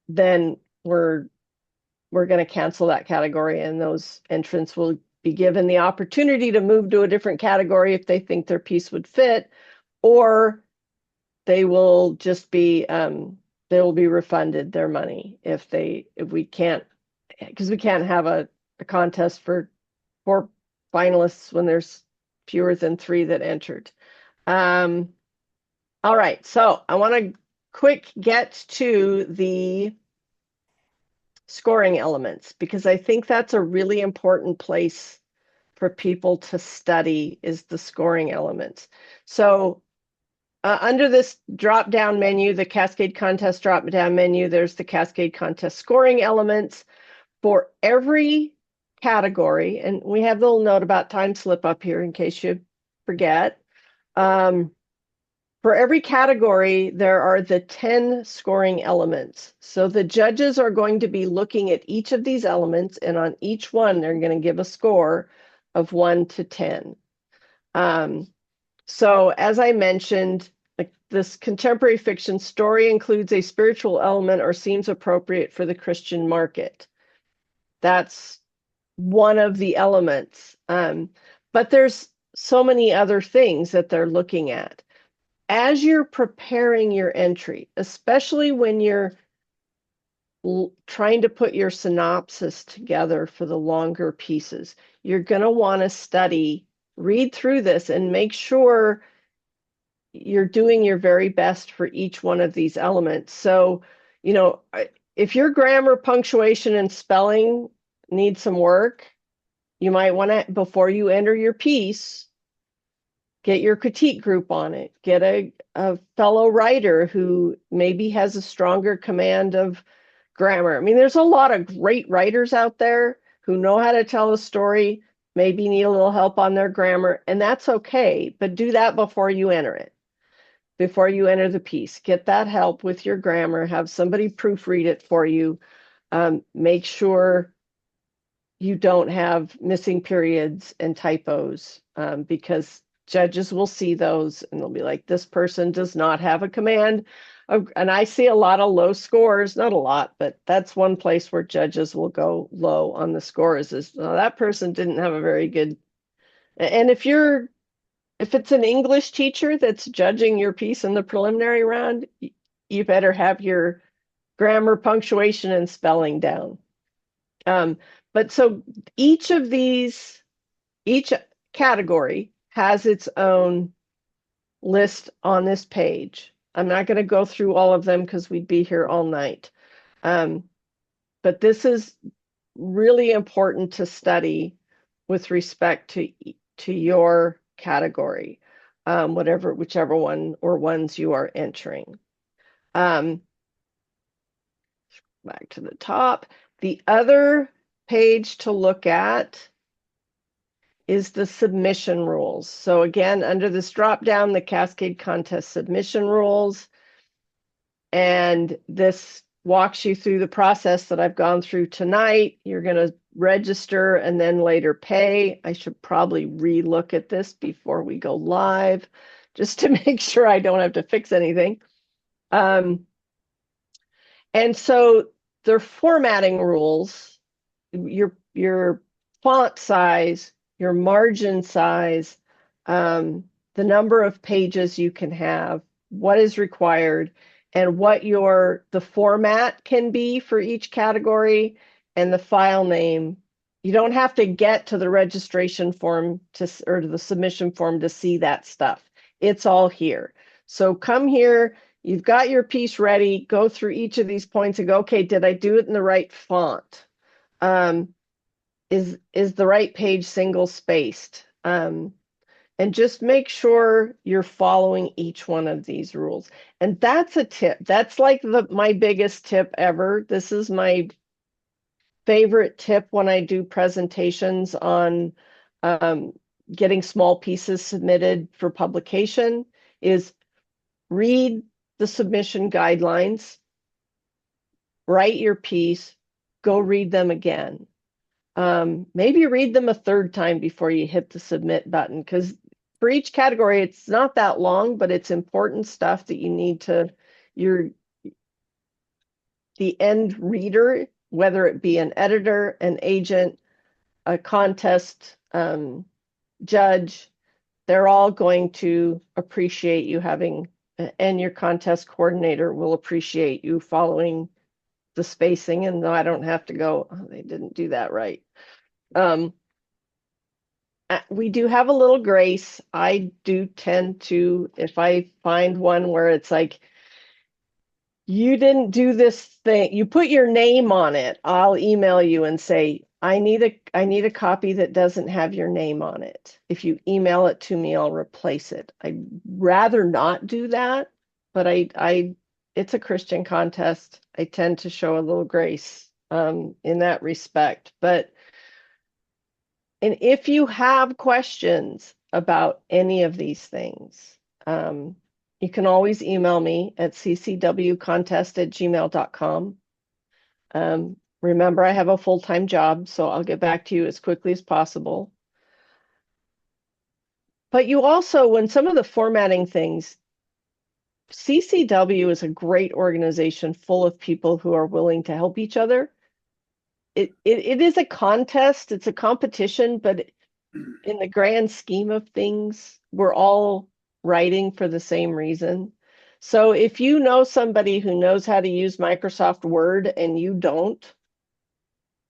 then we're going to cancel that category, and those entrants will be given the opportunity to move to a different category if they think their piece would fit, or they will just be they will be refunded their money if we can't, because we can't have a contest for 4 finalists when there's fewer than 3 that entered. All right, so I want to quick get to the scoring elements, because I think that's a really important place for people to study is the scoring elements. So under this drop-down menu, the Cascade Contest drop-down menu, there's the Cascade Contest scoring elements for every category. And we have a little note about time slip up here in case you forget. For every category, there are the 10 scoring elements. So the judges are going to be looking at each of these elements, and on each one, they're going to give a score of 1 to 10. So as I mentioned, like this contemporary fiction story includes a spiritual element or seems appropriate for the Christian market. That's one of the elements. But there's so many other things that they're looking at. As you're preparing your entry, especially when you're trying to put your synopsis together for the longer pieces, you're going to want to read through this and make sure you're doing your very best for each one of these elements. So, you know, if your grammar, punctuation, and spelling need some work, you might want to, before you enter your piece, get your critique group on it. Get a fellow writer who maybe has a stronger command of grammar. I mean, there's a lot of great writers out there who know how to tell a story, maybe need a little help on their grammar, and that's okay. But do that before you enter it. Before you enter the piece, get that help with your grammar, have somebody proofread it for you. Make sure you don't have missing periods and typos, because judges will see those and they'll be like, this person does not have a command of, and I see a lot of low scores, not a lot, but that's one place where judges will go low on the scores is, oh, that person didn't have a very good. And if it's an English teacher that's judging your piece in the preliminary round, you better have your grammar, punctuation, and spelling down. But so each category has its own list on this page. I'm not going to go through all of them because we'd be here all night. But this is really important to study with respect to your category, whichever one or ones you are entering. Back to the top. The other page to look at is the submission rules. So again, under this drop down, the Cascade Contest submission rules. And this walks you through the process that I've gone through tonight. You're going to register and then later pay. I should probably re-look at this before we go live, just to make sure I don't have to fix anything. And so their formatting rules, your font size, your margin size, the number of pages you can have, what is required, and what the format can be for each category, and the file name. You don't have to get to the registration form or to the submission form to see that stuff. It's all here. So come here, you've got your piece ready, go through each of these points and go, okay, did I do it in the right font? Is the right page single spaced? And just make sure you're following each one of these rules. And that's a tip. That's like my biggest tip ever. This is my favorite tip when I do presentations on getting small pieces submitted for publication is read the submission guidelines, write your piece, go read them again. Maybe read them a third time before you hit the submit button, because for each category, it's not that long, but it's important stuff that you need to, the end reader, whether it be an editor, an agent, a contest judge, they're all going to appreciate you having, and your contest coordinator will appreciate you following the spacing. And no, I don't have to go, oh, they didn't do that right. We do have a little grace. I do tend to, if I find one where it's like, you didn't do this thing, you put your name on it, I'll email you and say, I need a copy that doesn't have your name on it. If you email it to me, I'll replace it. I'd rather not do that, but it's a Christian contest. I tend to show a little grace in that respect. And if you have questions about any of these things, you can always email me at ccwcontest@gmail.com. Remember, I have a full-time job, so I'll get back to you as quickly as possible. But you also, when some of the formatting things, CCW is a great organization full of people who are willing to help each other. It is a contest, it's a competition, but in the grand scheme of things, we're all writing for the same reason. So if you know somebody who knows how to use Microsoft Word and you don't,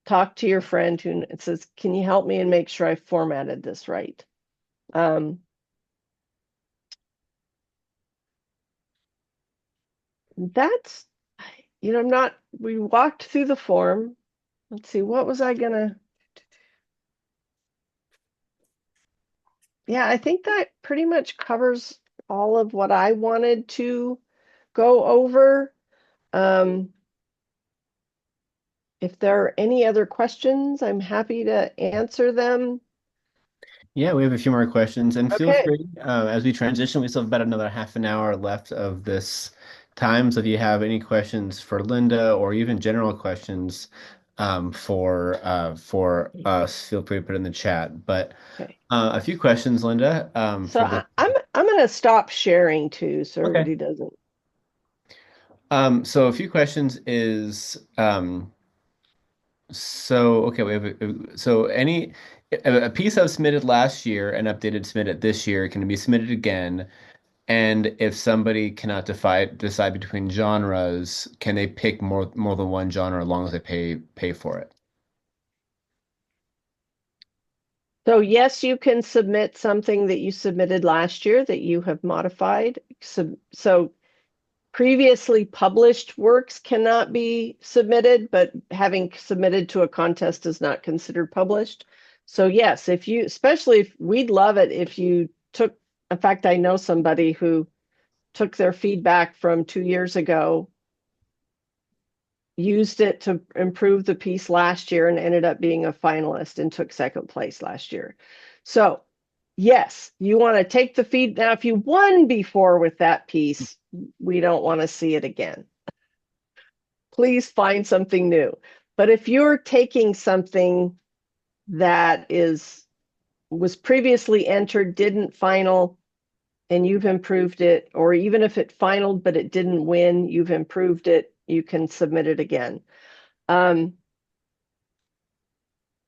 talk to your friend who says, can you help me and make sure I formatted this right? That's, we walked through the form. Let's see, what was I gonna? Yeah, I think that pretty much covers all of what I wanted to go over. If there are any other questions, I'm happy to answer them. Yeah, we have a few more questions, and feel Okay. free as we transition. We still have about another half an hour left of this time. So if you have any questions for Linda or even general questions for us, feel free to put in the chat. But Okay. a few questions, Linda. So I'm gonna stop sharing too, so Okay. everybody doesn't. So a few questions is so okay, we have a piece that was submitted last year and updated submitted this year can be submitted again. And if somebody cannot decide between genres, can they pick more than one genre as long as they pay for it? So yes, you can submit something that you submitted last year that you have modified. So previously published works cannot be submitted, but having submitted to a contest is not considered published. So yes, especially if we'd love it if you took, in fact, I know somebody who took their feedback from 2 years ago, used it to improve the piece last year and ended up being a finalist and took second place last year. So yes, you want to take the feed. Now, if you won before with that piece, we don't want to see it again. Please find something new. But if you're taking something that was previously entered, didn't final, and you've improved it, or even if it finaled but it didn't win, you've improved it, you can submit it again. What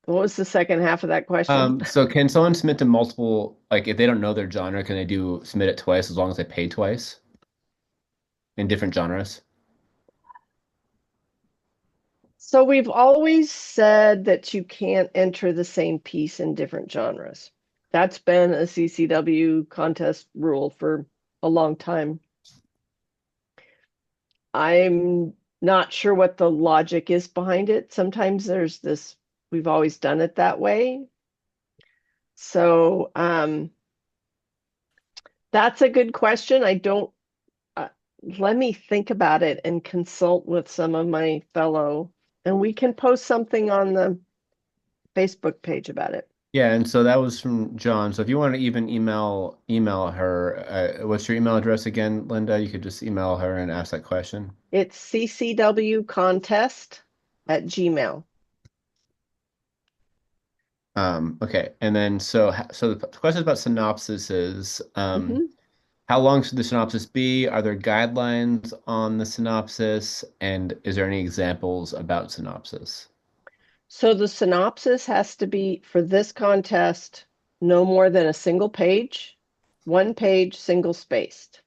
was the second half of that question? So can someone submit to multiple, like if they don't know their genre, can they submit it twice as long as they pay twice in different genres? So we've always said that you can't enter the same piece in different genres. That's been a CCW contest rule for a long time. I'm not sure what the logic is behind it. Sometimes there's this, we've always done it that way. So that's a good question. Let me think about it and consult with some of my fellow, and we can post something on the Facebook page about it. Yeah, and so that was from John. So if you want to even email her, what's your email address again, Linda? You could just email her and ask that question. It's ccwcontest@gmail. Okay, and then so the question about synopsis is Mhm. how long should the synopsis be? Are there guidelines on the synopsis? And is there any examples about synopsis? So the synopsis has to be, for this contest, no more than a single page, 1 page, single spaced.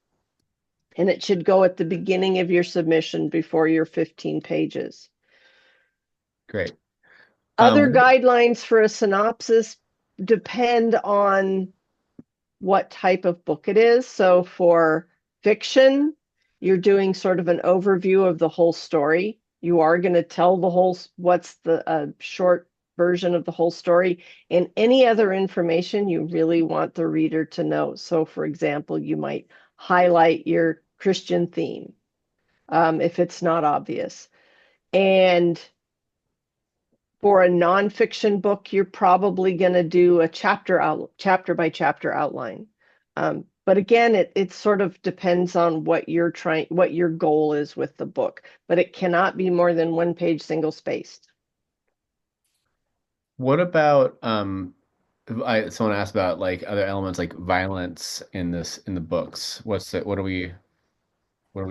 And it should go at the beginning of your submission before your 15 pages. Great. Other guidelines for a synopsis depend on what type of book it is. So for fiction, you're doing sort of an overview of the whole story. You are going to tell the whole, what's the short version of the whole story, and any other information you really want the reader to know. So, for example, you might highlight your Christian theme if it's not obvious. And for a nonfiction book, you're probably going to do a chapter by chapter outline. But again, it sort of depends on what your goal is with the book. But it cannot be more than 1 page single spaced. What about someone asked about like other elements like violence in the books. What are we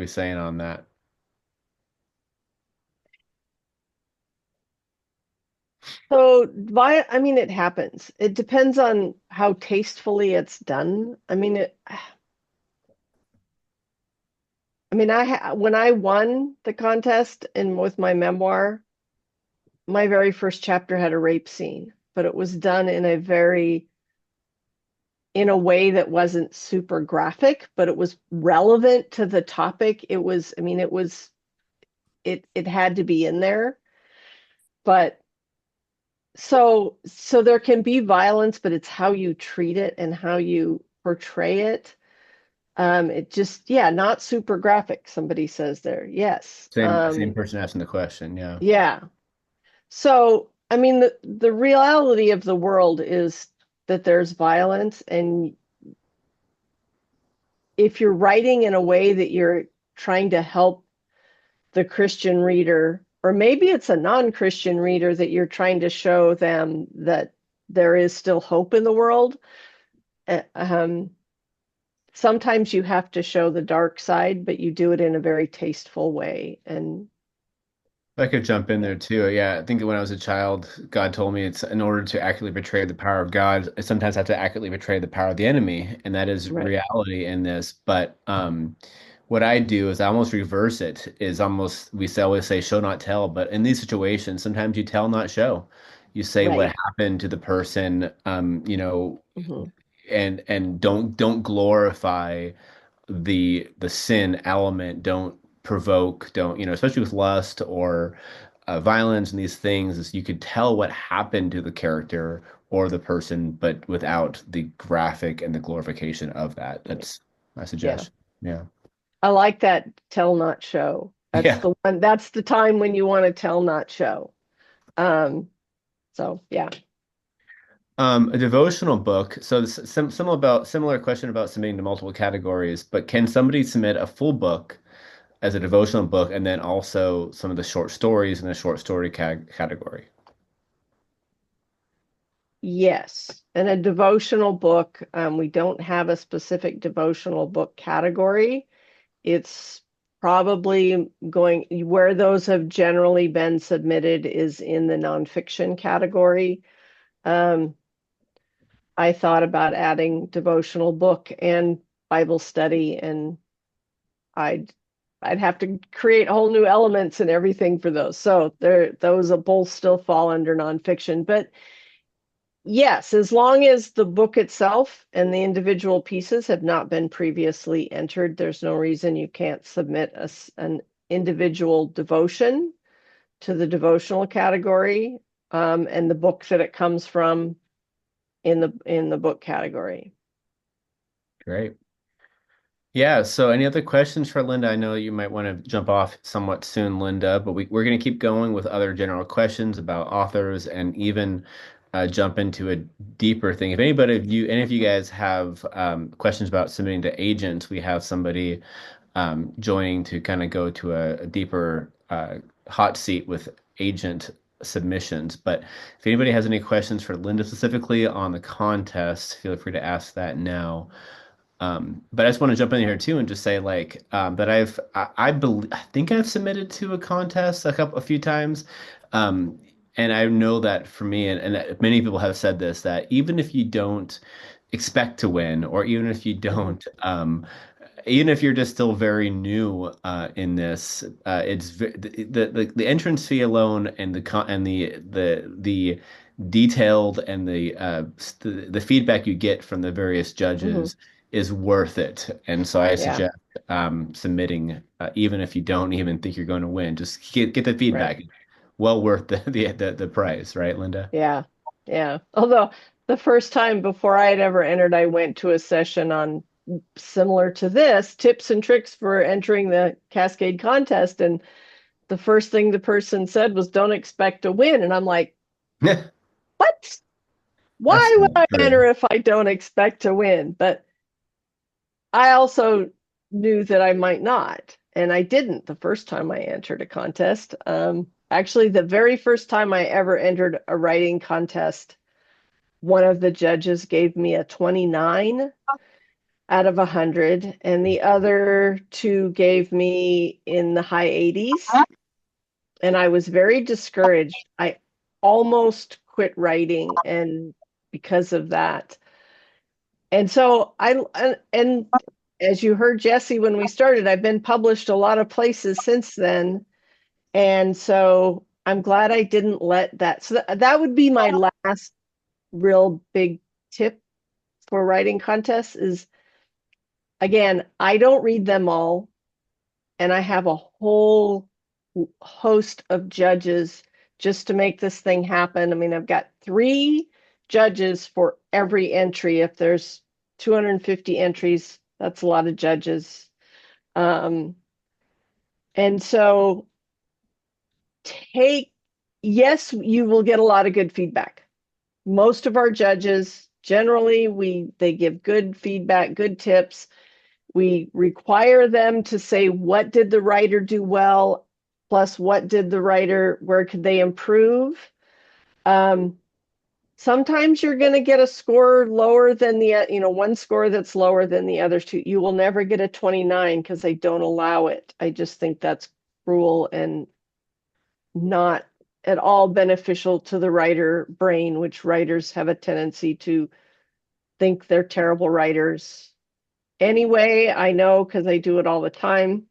saying on that? So, I mean, it happens. It depends on how tastefully it's done. I mean, when I won the contest and with my memoir, my very first chapter had a rape scene, but it was done in a way that wasn't super graphic, but it was relevant to the topic. It had to be in there. But so there can be violence, but it's how you treat it and how you portray it. It just, not super graphic, somebody says there. Yes. Same person asking the question, yeah. Yeah. So, I mean, the reality of the world is that there's violence, and if you're writing in a way that you're trying to help the Christian reader, or maybe it's a non-Christian reader that you're trying to show them that there is still hope in the world, sometimes you have to show the dark side, but you do it in a very tasteful way. And I could jump in there too. Yeah, I think when I was a child, God told me it's in order to accurately portray the power of God, I sometimes have to accurately portray the power of the enemy, and that is reality in this. But what I do is I almost reverse it. Always say show not tell, but in these situations, sometimes you tell not show. You say what happened to the person, and don't glorify the sin element. Don't provoke, don't, especially with lust or violence and these things, is you could tell what happened to the character or the person, but without the graphic and the glorification of that. That's my suggestion. Yeah. I like that, tell not show. That's the one. That's the time when you want to tell not show. So yeah. A devotional book. So similar question about submitting to multiple categories, but can somebody submit a full book as a devotional book and then also some of the short stories in the short story category? Yes. And a devotional book, we don't have a specific devotional book category. It's probably where those have generally been submitted is in the nonfiction category. I thought about adding devotional book and Bible study, and I'd have to create whole new elements and everything for those. So those both still fall under nonfiction. But yes, as long as the book itself and the individual pieces have not been previously entered, there's no reason you can't submit an individual devotion to the devotional category, and the book that it comes from in the book category. Great. Yeah, so any other questions for Linda? I know you might want to jump off somewhat soon, Linda, but we're going to keep going with other general questions about authors and even jump into a deeper thing. If any of you guys have questions about submitting to agents, we have somebody joining to kind of go to a deeper hot seat with agent submissions. But if anybody has any questions for Linda specifically on the contest, feel free to ask that now. But I just want to jump in here too and just say that I think I've submitted to a contest a few times. And I know that for me, and many people have said this, that even if you don't expect to win, or even if you don't, even if you're just still very new in this, it's the entrance fee alone and the detailed and the feedback you get from the various judges is worth it. And so I suggest submitting, even if you don't even think you're going to win, just get the feedback. well worth the price, right, Linda? Yeah. Yeah. Although the first time before I had ever entered, I went to a session on similar to this, tips and tricks for entering the Cascade contest. And the first thing the person said was, don't expect to win. And I'm like, what? Why That's would not I true. enter if I don't expect to win? But I also knew that I might not. And I didn't the first time I entered a contest. Actually, the very first time I ever entered a writing contest, one of the judges gave me a 29 out of 100, and the other two gave me in the high 80s. And I was very discouraged. I almost quit writing, and because of that. And so and as you heard Jesse when we started, I've been published a lot of places since then. And so I'm glad I didn't let that. So that would be my last real big tip for writing contests is, again, I don't read them all. And I have a whole host of judges just to make this thing happen. I mean, I've got 3 judges for every entry. If there's 250 entries, that's a lot of judges. And so yes, you will get a lot of good feedback. Most of our judges, generally, they give good feedback, good tips. We require them to say, what did the writer do well? Plus, what did the writer, where could they improve? Sometimes you're going to get a score lower than one score that's lower than the others two. You will never get a 29 because they don't allow it. I just think that's cruel and not at all beneficial to the writer brain, which writers have a tendency to think they're terrible writers. Anyway, I know because I do it all the time.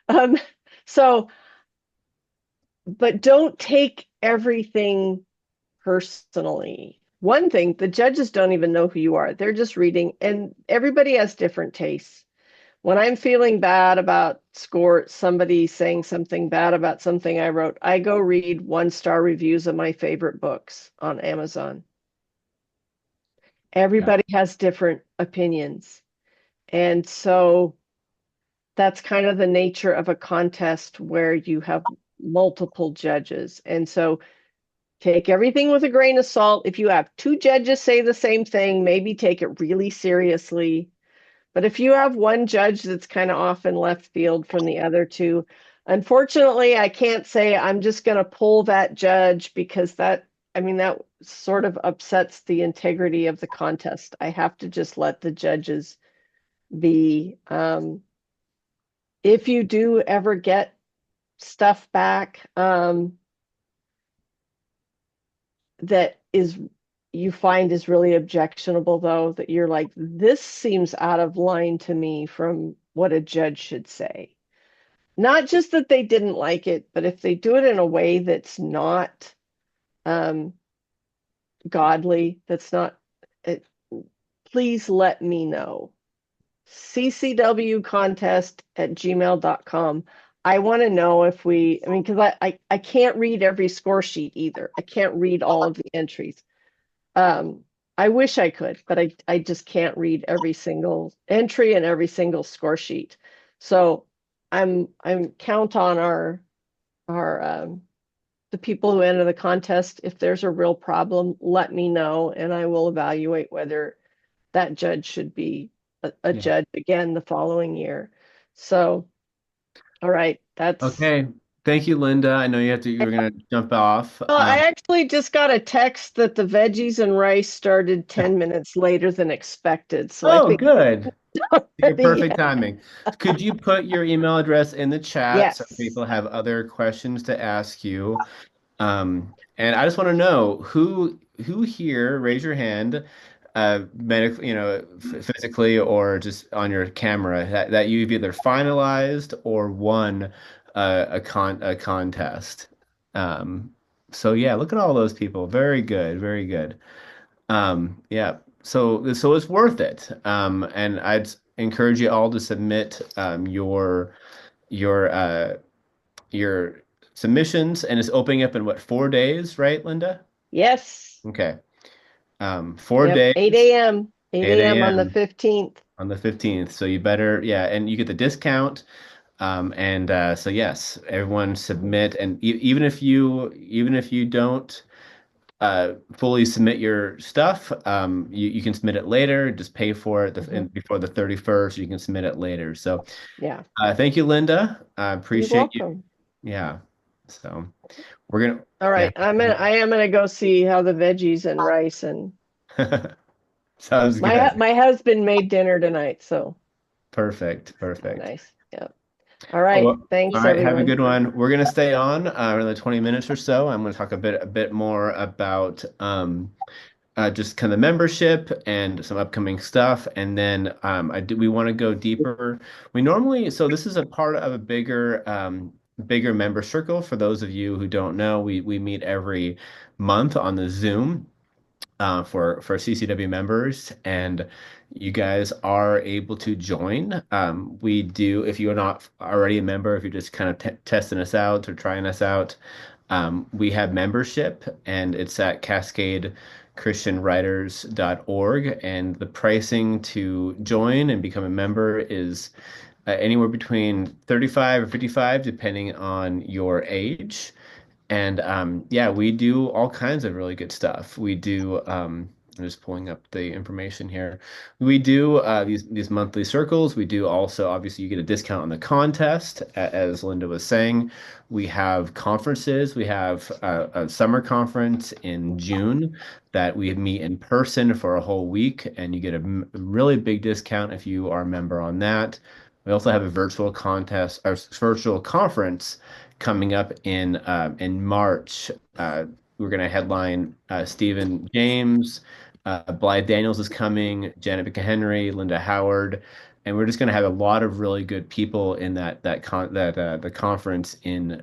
But don't take everything personally. One thing, the judges don't even know who you are. They're just reading, and everybody has different tastes. When I'm feeling bad about somebody saying something bad about something I wrote, I go read 1-star reviews of my favorite books on Amazon. Everybody has different opinions. And so that's kind of the nature of a contest where you have multiple judges. And so take everything with a grain of salt. If you have 2 judges say the same thing, maybe take it really seriously. But if you have one judge that's kind of off in left field from the other 2, unfortunately, I can't say I'm just going to pull that judge because that sort of upsets the integrity of the contest. I have to just let the judges be. If you do ever get stuff back that you find is really objectionable, though, that you're like, this seems out of line to me from what a judge should say. Not just that they didn't like it, but if they do it in a way that's not godly, that's not, please let me know. ccwcontest@gmail.com. I want to know because I can't read every score sheet either. I can't read all of the entries. I wish I could, but I just can't read every single entry and every single score sheet. So I'm count on the people who enter the contest. If there's a real problem, let me know, and I will evaluate whether that judge should be a judge again the following year. So, all right, that's okay. Thank you, Linda. I know you're gonna jump off. I actually just got a text that the veggies and rice started 10 minutes later than expected. So I think good. Your perfect yeah. timing. Could you put your email address in the chat so Yes. people have other questions to ask you? And I just want to know who here, raise your hand, physically or just on your camera that you've either finalized or won a contest. So yeah, look at all those people. Very good, very good. Yeah. So it's worth it. And I'd encourage you all to submit your your submissions, and it's opening up in what, 4 days, right, Linda? Yes. Okay. 4 Yep. days, 8 a.m. 8 8 a.m. on the a.m. 15th. on the 15th. So you better, yeah, and you get the discount. So yes, everyone submit, and even if you don't fully submit your stuff, you can submit it later. Just pay for it before the 31st. You can submit it later. So Yeah. thank you, Linda. I You're appreciate you. welcome. Yeah. So we're gonna. All right. Yeah. I am gonna go see how the veggies and rice and Sounds good. my husband made dinner tonight, so Perfect. nice. Yep. All right. Well, Thanks, all right. Have a everyone. good one. We're gonna stay on another 20 minutes or so. I'm gonna talk a bit more about just kind of membership and some upcoming stuff, and then we want to go deeper. So this is a part of a bigger member circle. For those of you who don't know, we meet every month on the Zoom for CCW members, and you guys are able to join. We do, if you're not already a member, if you're just kind of testing us out or trying us out, we have membership, and it's at cascadechristianwriters.org, and the pricing to join and become a member is anywhere between 35 or 55, depending on your age. And yeah, we do all kinds of really good stuff. We do, I'm just pulling up the information here. We do these monthly circles. We do also, obviously, you get a discount on the contest, as Linda was saying. We have conferences. We have a summer conference in June that we meet in person for a whole week, and you get a really big discount if you are a member on that. We also have a virtual contest or virtual conference coming up in March. We're going to headline Stephen James, Blythe Daniels is coming, Janet McHenry, Linda Howard, and we're just going to have a lot of really good people in the conference in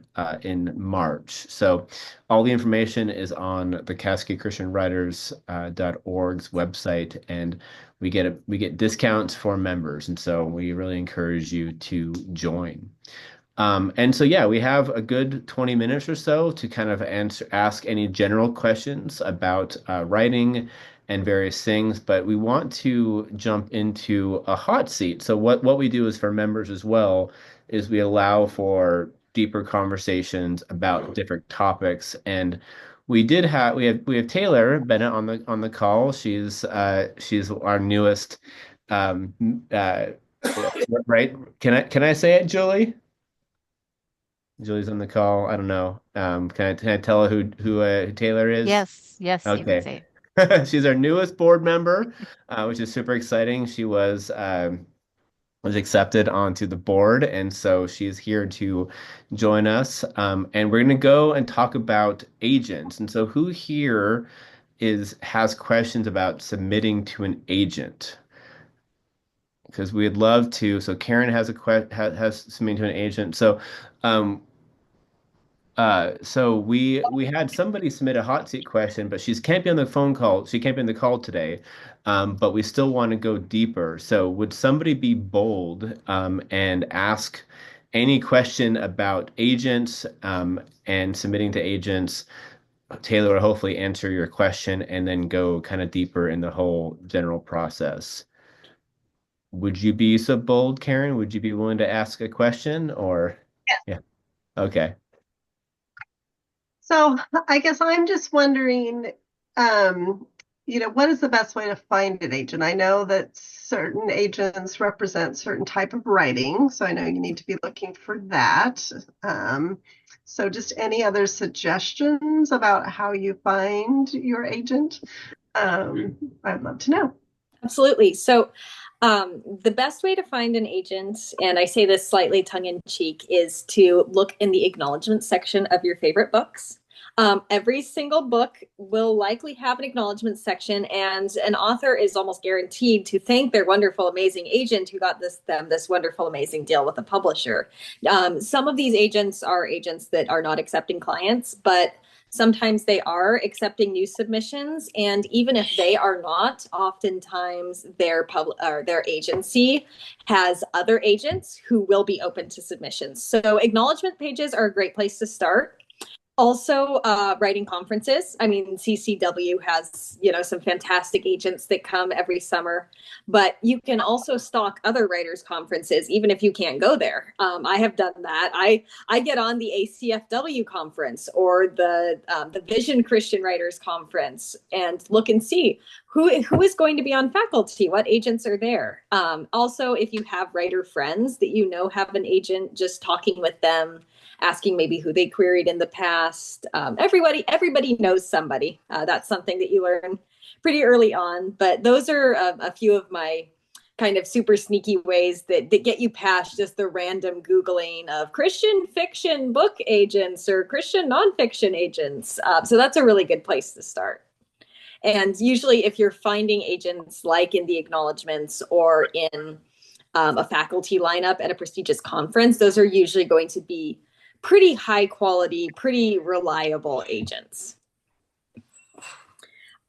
March. So all the information is on the Cascade Christian Writers .org's website, and we get discounts for members, and so we really encourage you to join. And so, yeah, we have a good 20 minutes or so to kind of ask any general questions about writing and various things, but we want to jump into a hot seat. So what we do is for members as well is we allow for deeper conversations about different topics. And we have Taylor Bennett on the call. She's our newest right. Can I say it, Julie? Julie's on the call. I don't know. Can I tell her who Taylor is? Yes, you can say it. She's our newest board member, which is super exciting. She was accepted onto the board, and so she's here to join us. And we're going to go and talk about agents. And so, who here has questions about submitting to an agent? Because we'd love to. So Karen has has submitting to an agent. So we had somebody submit a hot seat question, but she can't be on the phone call. She can't be on the call today, but we still want to go deeper. So would somebody be bold and ask any question about agents and submitting to agents? Taylor will hopefully answer your question and then go kind of deeper in the whole general process. Would you be so bold, Karen? Would you be willing to ask a question or? Yeah. Okay. So I guess I'm just wondering, what is the best way to find an agent? I know that certain agents represent certain type of writing, so I know you need to be looking for that. So just any other suggestions about how you find your agent? I'd love to know. Absolutely. So the best way to find an agent, and I say this slightly tongue-in-cheek, is to look in the acknowledgement section of your favorite books. Every single book will likely have an acknowledgement section, and an author is almost guaranteed to thank their wonderful, amazing agent who got them this wonderful, amazing deal with a publisher. Some of these agents are agents that are not accepting clients, but Sometimes they are accepting new submissions, and even if they are not, oftentimes their their agency has other agents who will be open to submissions. So acknowledgement pages are a great place to start. Also, writing conferences. I mean, CCW has, some fantastic agents that come every summer, but you can also stalk other writers' conferences, even if you can't go there. I have done that. I get on the ACFW conference or the Vision Christian Writers Conference and look and see who is going to be on faculty, what agents are there. Also, if you have writer friends that have an agent, just talking with them, asking maybe who they queried in the past. Everybody knows somebody. That's something that you learn pretty early on. But those are a few of my kind of super sneaky ways that get you past just the random Googling of Christian fiction book agents or Christian nonfiction agents. So that's a really good place to start. And usually if you're finding agents like in the acknowledgements or in a faculty lineup at a prestigious conference, those are usually going to be pretty high quality, pretty reliable agents.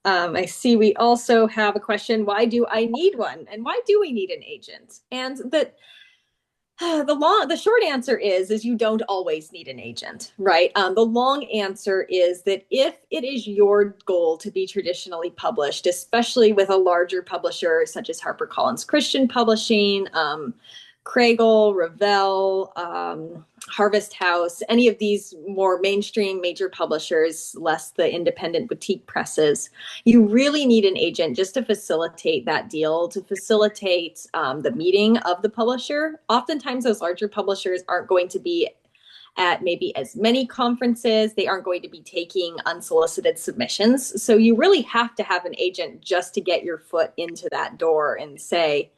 I see we also have a question, why do I need one? And why do we need an agent? And the short answer is you don't always need an agent, right? The long answer is that if it is your goal to be traditionally published, especially with a larger publisher such as HarperCollins Christian Publishing, Kregel, Revell, Harvest House, any of these more mainstream major publishers, less the independent boutique presses, you really need an agent just to facilitate that deal, to facilitate the meeting of the publisher. Oftentimes those larger publishers aren't going to be at maybe as many conferences. They aren't going to be taking unsolicited submissions. So you really have to have an agent just to get your foot into that door and say,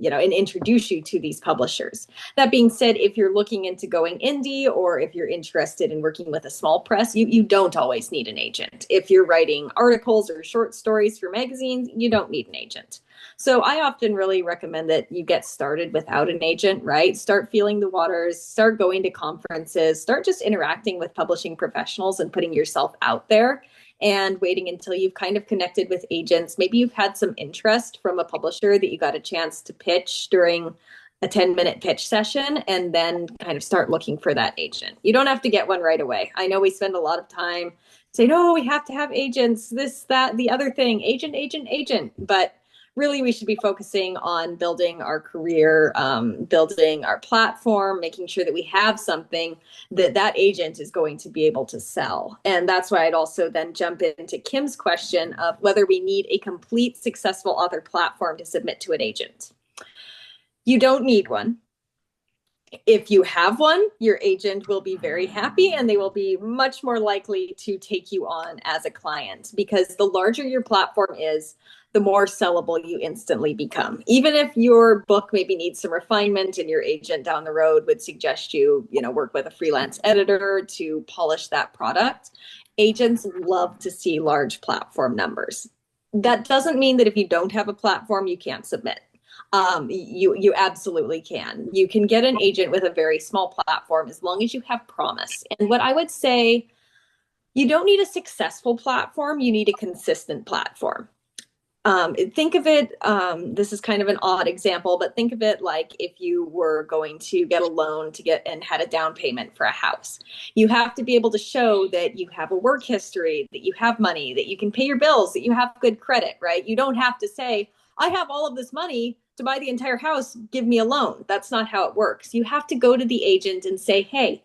and introduce you to these publishers. That being said, if you're looking into going indie or if you're interested in working with a small press, you don't always need an agent. If you're writing articles or short stories for magazines, you don't need an agent. So I often really recommend that you get started without an agent, right? Start feeling the waters, start going to conferences, start just interacting with publishing professionals and putting yourself out there, and waiting until you've kind of connected with agents. Maybe you've had some interest from a publisher that you got a chance to pitch during a 10-minute pitch session, and then kind of start looking for that agent. You don't have to get one right away. I know we spend a lot of time saying, oh, we have to have agents, this, that, the other thing, agent. But really, we should be focusing on building our career, building our platform, making sure that we have something that agent is going to be able to sell. And that's why I'd also then jump into Kim's question of whether we need a complete successful author platform to submit to an agent. You don't need one. If you have one, your agent will be very happy and they will be much more likely to take you on as a client, because the larger your platform is, the more sellable you instantly become. Even if your book maybe needs some refinement and your agent down the road would suggest you, work with a freelance editor to polish that product, agents love to see large platform numbers. That doesn't mean that if you don't have a platform, you can't submit. You absolutely can. You can get an agent with a very small platform as long as you have promise. And what I would say, you don't need a successful platform, you need a consistent platform. Think of it, this is kind of an odd example, but think of it like if you were going to get a loan and had a down payment for a house. You have to be able to show that you have a work history, that you have money, that you can pay your bills, that you have good credit, right? You don't have to say, I have all of this money to buy the entire house, give me a loan. That's not how it works. You have to go to the agent and say, hey,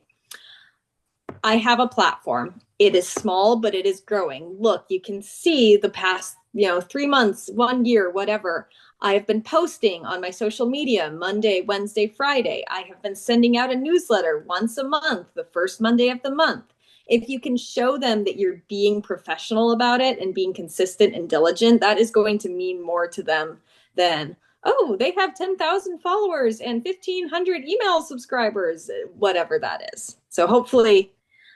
I have a platform. It is small, but it is growing. Look, you can see the past 3 months, 1 year, whatever. I have been posting on my social media Monday, Wednesday, Friday. I have been sending out a newsletter once a month, the first Monday of the month. If you can show them that you're being professional about it and being consistent and diligent, that is going to mean more to them than, oh, they have 10,000 followers and 1,500 email subscribers, whatever that is. So hopefully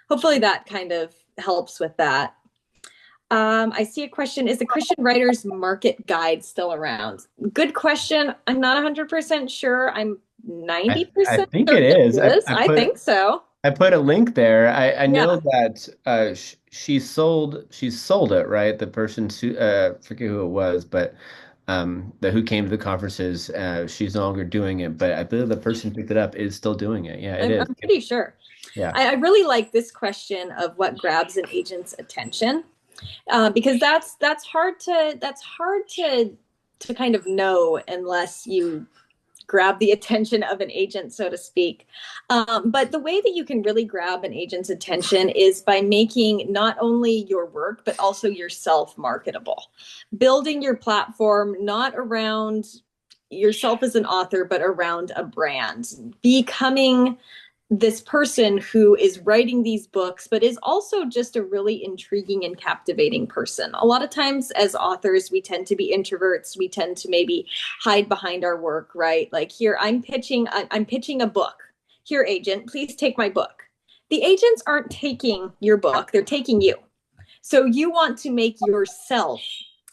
that kind of helps with that. I see a question, is the Christian Writers Market Guide still around? Good question. I'm not 100% sure. I'm 90% I think it is. I think so. I put a link there. I know Yeah. that she's sold it, right? The person forget who it was, but the who came to the conferences, she's no longer doing it, but I believe the person who picked it up is still doing it. Yeah, it is. I'm pretty sure. Yeah. I really like this question of what grabs an agent's attention, because that's hard to kind of know unless you grab the attention of an agent, so to speak. But the way that you can really grab an agent's attention is by making not only your work, but also yourself marketable. Building your platform not around yourself as an author, but around a brand. Becoming this person who is writing these books, but is also just a really intriguing and captivating person. A lot of times as authors, we tend to be introverts. We tend to maybe hide behind our work, right? Like, here, I'm pitching a book. Here, agent, please take my book. The agents aren't taking your book, they're taking you. So you want to make yourself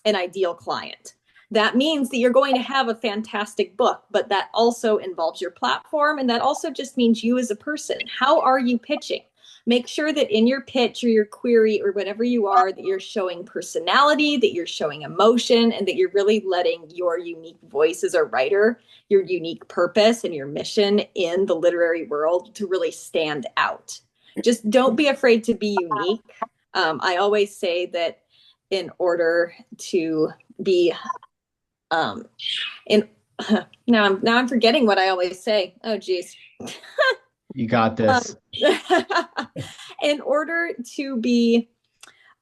an ideal client. That means that you're going to have a fantastic book, but that also involves your platform. And that also just means you as a person. How are you pitching? Make sure that in your pitch or your query or whatever you are, that you're showing personality, that you're showing emotion, and that you're really letting your unique voice as a writer, your unique purpose and your mission in the literary world to really stand out. Just don't be afraid to be unique. I always say that in order to be now I'm forgetting what I always say. Oh geez. You got this. In order to be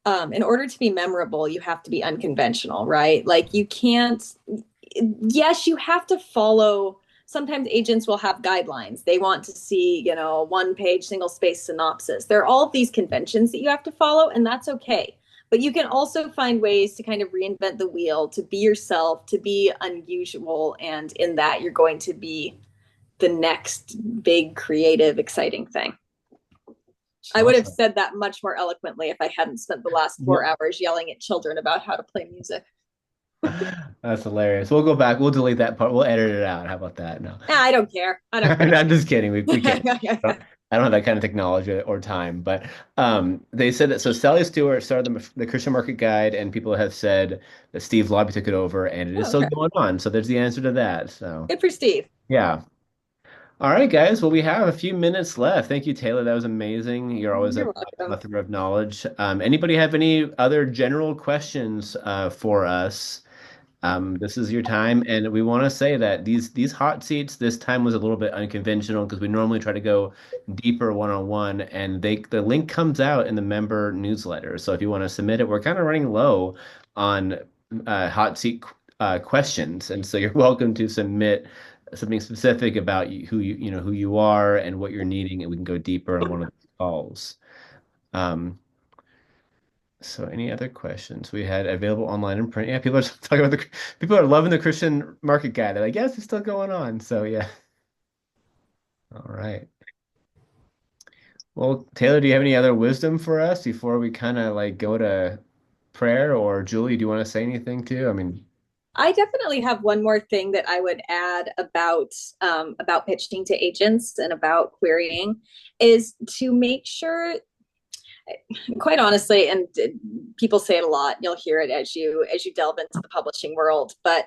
memorable, you have to be unconventional, right? Like, you can't, yes, you have to follow. Sometimes agents will have guidelines. They want to see, one-page single space synopsis. There are all of these conventions that you have to follow, and that's okay. But you can also find ways to kind of reinvent the wheel, to be yourself, to be unusual. And in that, you're going to be the next big, creative, exciting thing. I would have said that much more eloquently if I hadn't spent the last 4 hours yelling at children about how to play music. That's hilarious. We'll go back. We'll delete that part. We'll edit it out. How about that? No. I don't care. I don't care. I'm just kidding. We can't. I don't have that kind of technology or time, but they said that. So Sally Stewart started the Christian Market Guide, and people have said that Steve Lobby took it over, and it is still going on. So there's the answer to that. So good for Steve. Yeah. All right, guys. Well, we have a few minutes left. Thank you, Taylor. That was amazing. You're always a plethora of knowledge. Anybody have any other general questions for us? This is your time, and we want to say that these hot seats this time was a little bit unconventional because we normally try to go deeper one-on-one, and the link comes out in the member newsletter. So if you want to submit it, we're kind of running low on hot seat questions, and so you're welcome to submit something specific about who you are and what you're needing, and we can go deeper in one of the calls. So any other questions we had available online and print? Yeah, people are talking about people are loving the Christian Market Guide. And I guess it's still going on. So yeah. All right. Well, Taylor, do you have any other wisdom for us before we kind of like go to prayer? Or Julie, do you want to say anything too? I mean, I definitely have one more thing that I would add about pitching to agents and about querying is to make sure, quite honestly, and people say it a lot, you'll hear it as you delve into the publishing world, but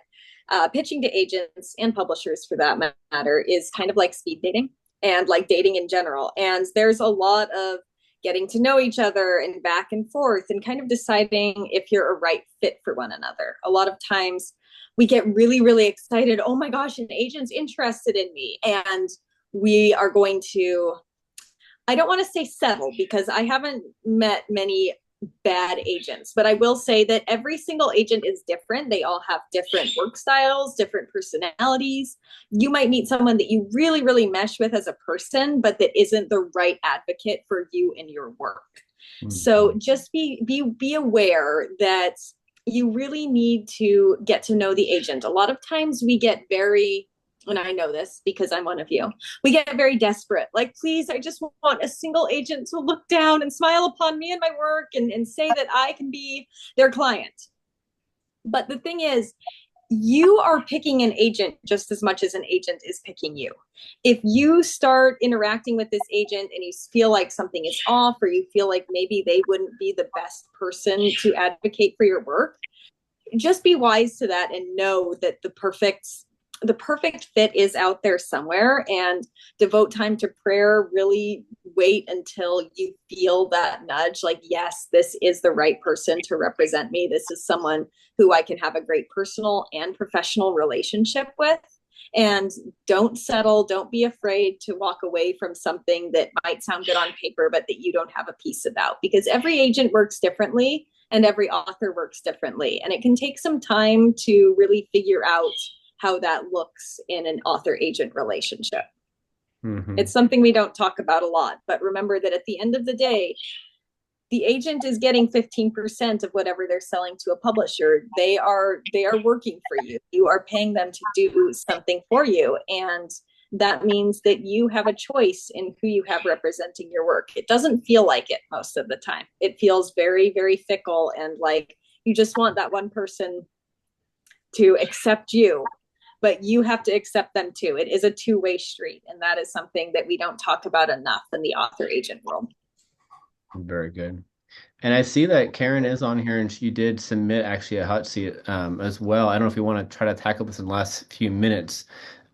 pitching to agents and publishers for that matter is kind of like speed dating and like dating in general. And there's a lot of getting to know each other and back and forth and kind of deciding if you're a right fit for one another. A lot of times we get really, really excited. Oh my gosh, an agent's interested in me. And we are going to, I don't want to say settle because I haven't met many bad agents, but I will say that every single agent is different. They all have different work styles, different personalities. You might meet someone that you really, really mesh with as a person, but that isn't the right advocate for you and your work. Mm-hmm. So just be aware that you really need to get to know the agent. A lot of times we get very, and I know this because I'm one of you, we get very desperate. Like, please, I just want a single agent to look down and smile upon me and my work and say that I can be their client. But the thing is, you are picking an agent just as much as an agent is picking you. If you start interacting with this agent and you feel like something is off, or you feel like maybe they wouldn't be the best person to advocate for your work, just be wise to that and know that the perfect fit is out there somewhere, and devote time to prayer. Really wait until you feel that nudge, like, yes, this is the right person to represent me. This is someone who I can have a great personal and professional relationship with. And don't settle. Don't be afraid to walk away from something that might sound good on paper, but that you don't have a piece about, because every agent works differently and every author works differently. And it can take some time to really figure out how that looks in an author-agent relationship. Mm-hmm. It's something we don't talk about a lot, but remember that at the end of the day, the agent is getting 15% of whatever they're selling to a publisher. They are working for you. You are paying them to do something for you. And that means that you have a choice in who you have representing your work. It doesn't feel like it most of the time. It feels very, very fickle, and like you just want that one person to accept you, but you have to accept them too. It is a two-way street, and that is something that we don't talk about enough in the author-agent world. Very good. And I see that Karen is on here, and she did submit actually a hot seat as well. I don't know if you want to try to tackle this in the last few minutes.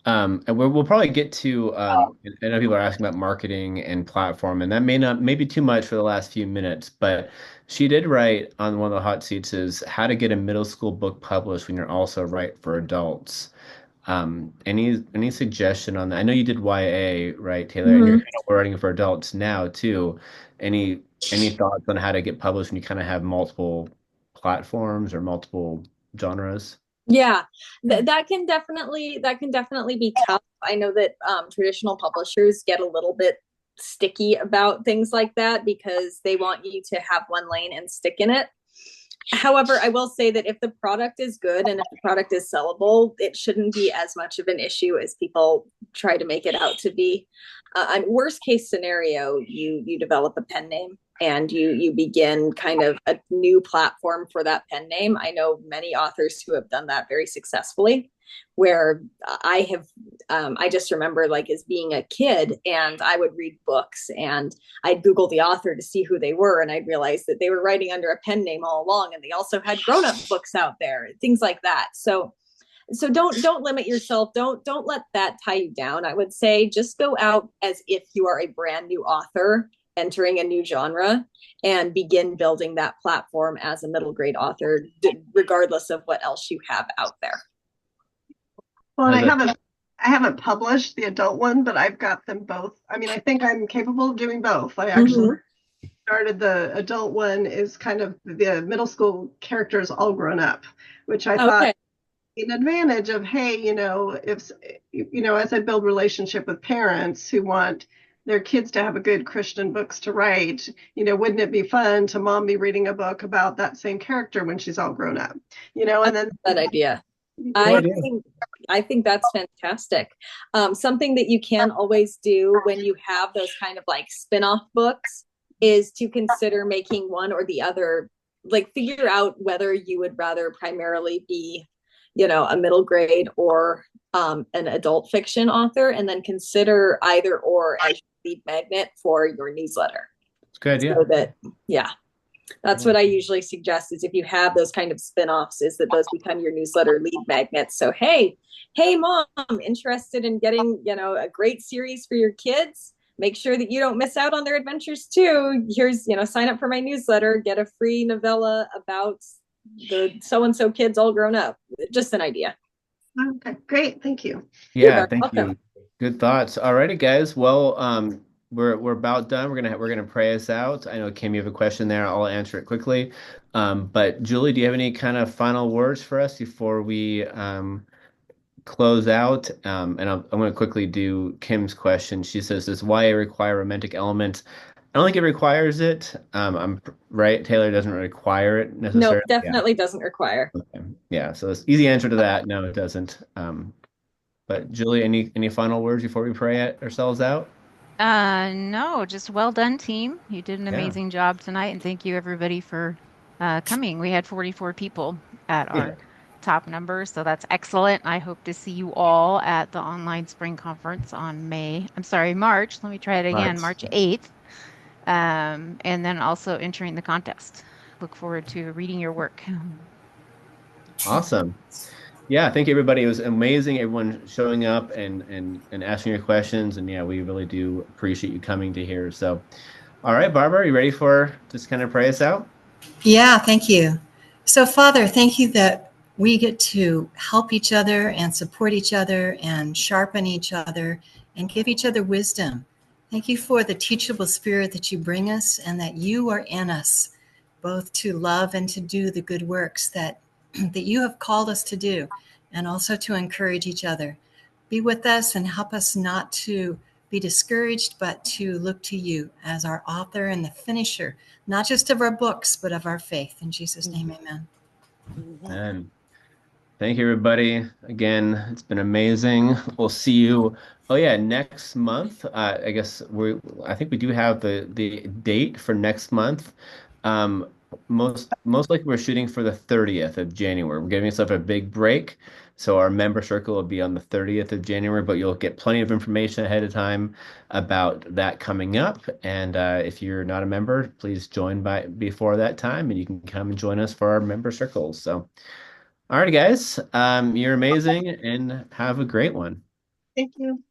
And we'll probably get to, I know people are asking about marketing and platform, and that may be too much for the last few minutes, but she did write on one of the hot seats is how to get a middle school book published when you're also write for adults. Any suggestion on that? I know you did YA, right, Taylor? And you're kind of writing for adults now too. Any thoughts on how to get published when you kind of have multiple platforms or multiple genres? Yeah, that can definitely be tough. I know that traditional publishers get a little bit sticky about things like that because they want you to have one lane and stick in it. However, I will say that if the product is good and if the product is sellable, it shouldn't be as much of an issue as people try to make it out to be. Worst case scenario, you develop a pen name and you begin kind of a new platform for that pen name. I know many authors who have done that very successfully, where I just remember like as being a kid, and I would read books and I'd Google the author to see who they were, and I'd realize that they were writing under a pen name all along, and they also had grown-up books out there, things like that. So don't limit yourself. Don't let that tie you down. I would say just go out as if you are a brand new author entering a new genre and begin building that platform as a middle grade author, regardless of what else you have out there. Well, I haven't published the adult one, but I've got them both. I mean, I think I'm capable of doing both. I actually started the adult one is kind of the middle school characters all grown up, which I thought an advantage of, hey, if as I build relationship with parents who want their kids to have a good Christian books to write, wouldn't it be fun to mom be reading a book about that same character when she's all grown up, and then that idea. I think that's fantastic. Something that you can always do when you have those kind of like spin-off books is to consider making one or the other, like figure out whether you would rather primarily be, a middle grade or an adult fiction author, and then consider either or as your lead magnet for your newsletter. It's a good idea. So that, that's what I usually suggest is if you have those kind of spin-offs, is that those become your newsletter lead magnets. So, hey, mom, interested in getting, a great series for your kids? Make sure that you don't miss out on their adventures too. Here's, sign up for my newsletter, get a free novella about the so-and-so kids all grown up. Just an idea. Okay, great. Thank you. Yeah, thank you. Good thoughts. All righty, guys. Well, we're about done. We're gonna pray us out. I know Kim, you have a question there. I'll answer it quickly. But Julie, do you have any kind of final words for us before we close out? And I'm going to quickly do Kim's question. She says, "Does YA require romantic elements?" I don't think it requires it. I'm right. Taylor doesn't require it necessarily. No, definitely doesn't require. Okay. Yeah. So it's easy answer to that. No, it doesn't. But Julie, any final words before we pray ourselves out? No, just well done, team. You did an amazing job tonight, and thank you everybody for coming. We had 44 people at our top numbers, so that's excellent. I hope to see you all at the online spring conference on March. Let me try it again, March 8th. And then also entering the contest. Look forward to reading your work. Awesome. Yeah, thank you everybody. It was amazing, everyone showing up and asking your questions. And yeah, we really do appreciate you coming to here. So, all right, Barbara, you ready for just kind of pray us out? Yeah, thank you. So, Father, thank you that we get to help each other and support each other and sharpen each other and give each other wisdom. Thank you for the teachable spirit that you bring us and that you are in us, both to love and to do the good works that you have called us to do, and also to encourage each other. Be with us and help us not to be discouraged, but to look to you as our author and the finisher, not just of our books, but of our faith. In Jesus' name, amen. And thank you, everybody. Again, it's been amazing. We'll see you. Oh yeah, next month. I think we do have the date for next month. Most likely we're shooting for the 30th of January. We're giving ourselves a big break. So our member circle will be on the 30th of January, but you'll get plenty of information ahead of time about that coming up. And if you're not a member, please join before that time, and you can come and join us for our member circles. So, all right, guys, you're amazing, and have a great one. Thank you.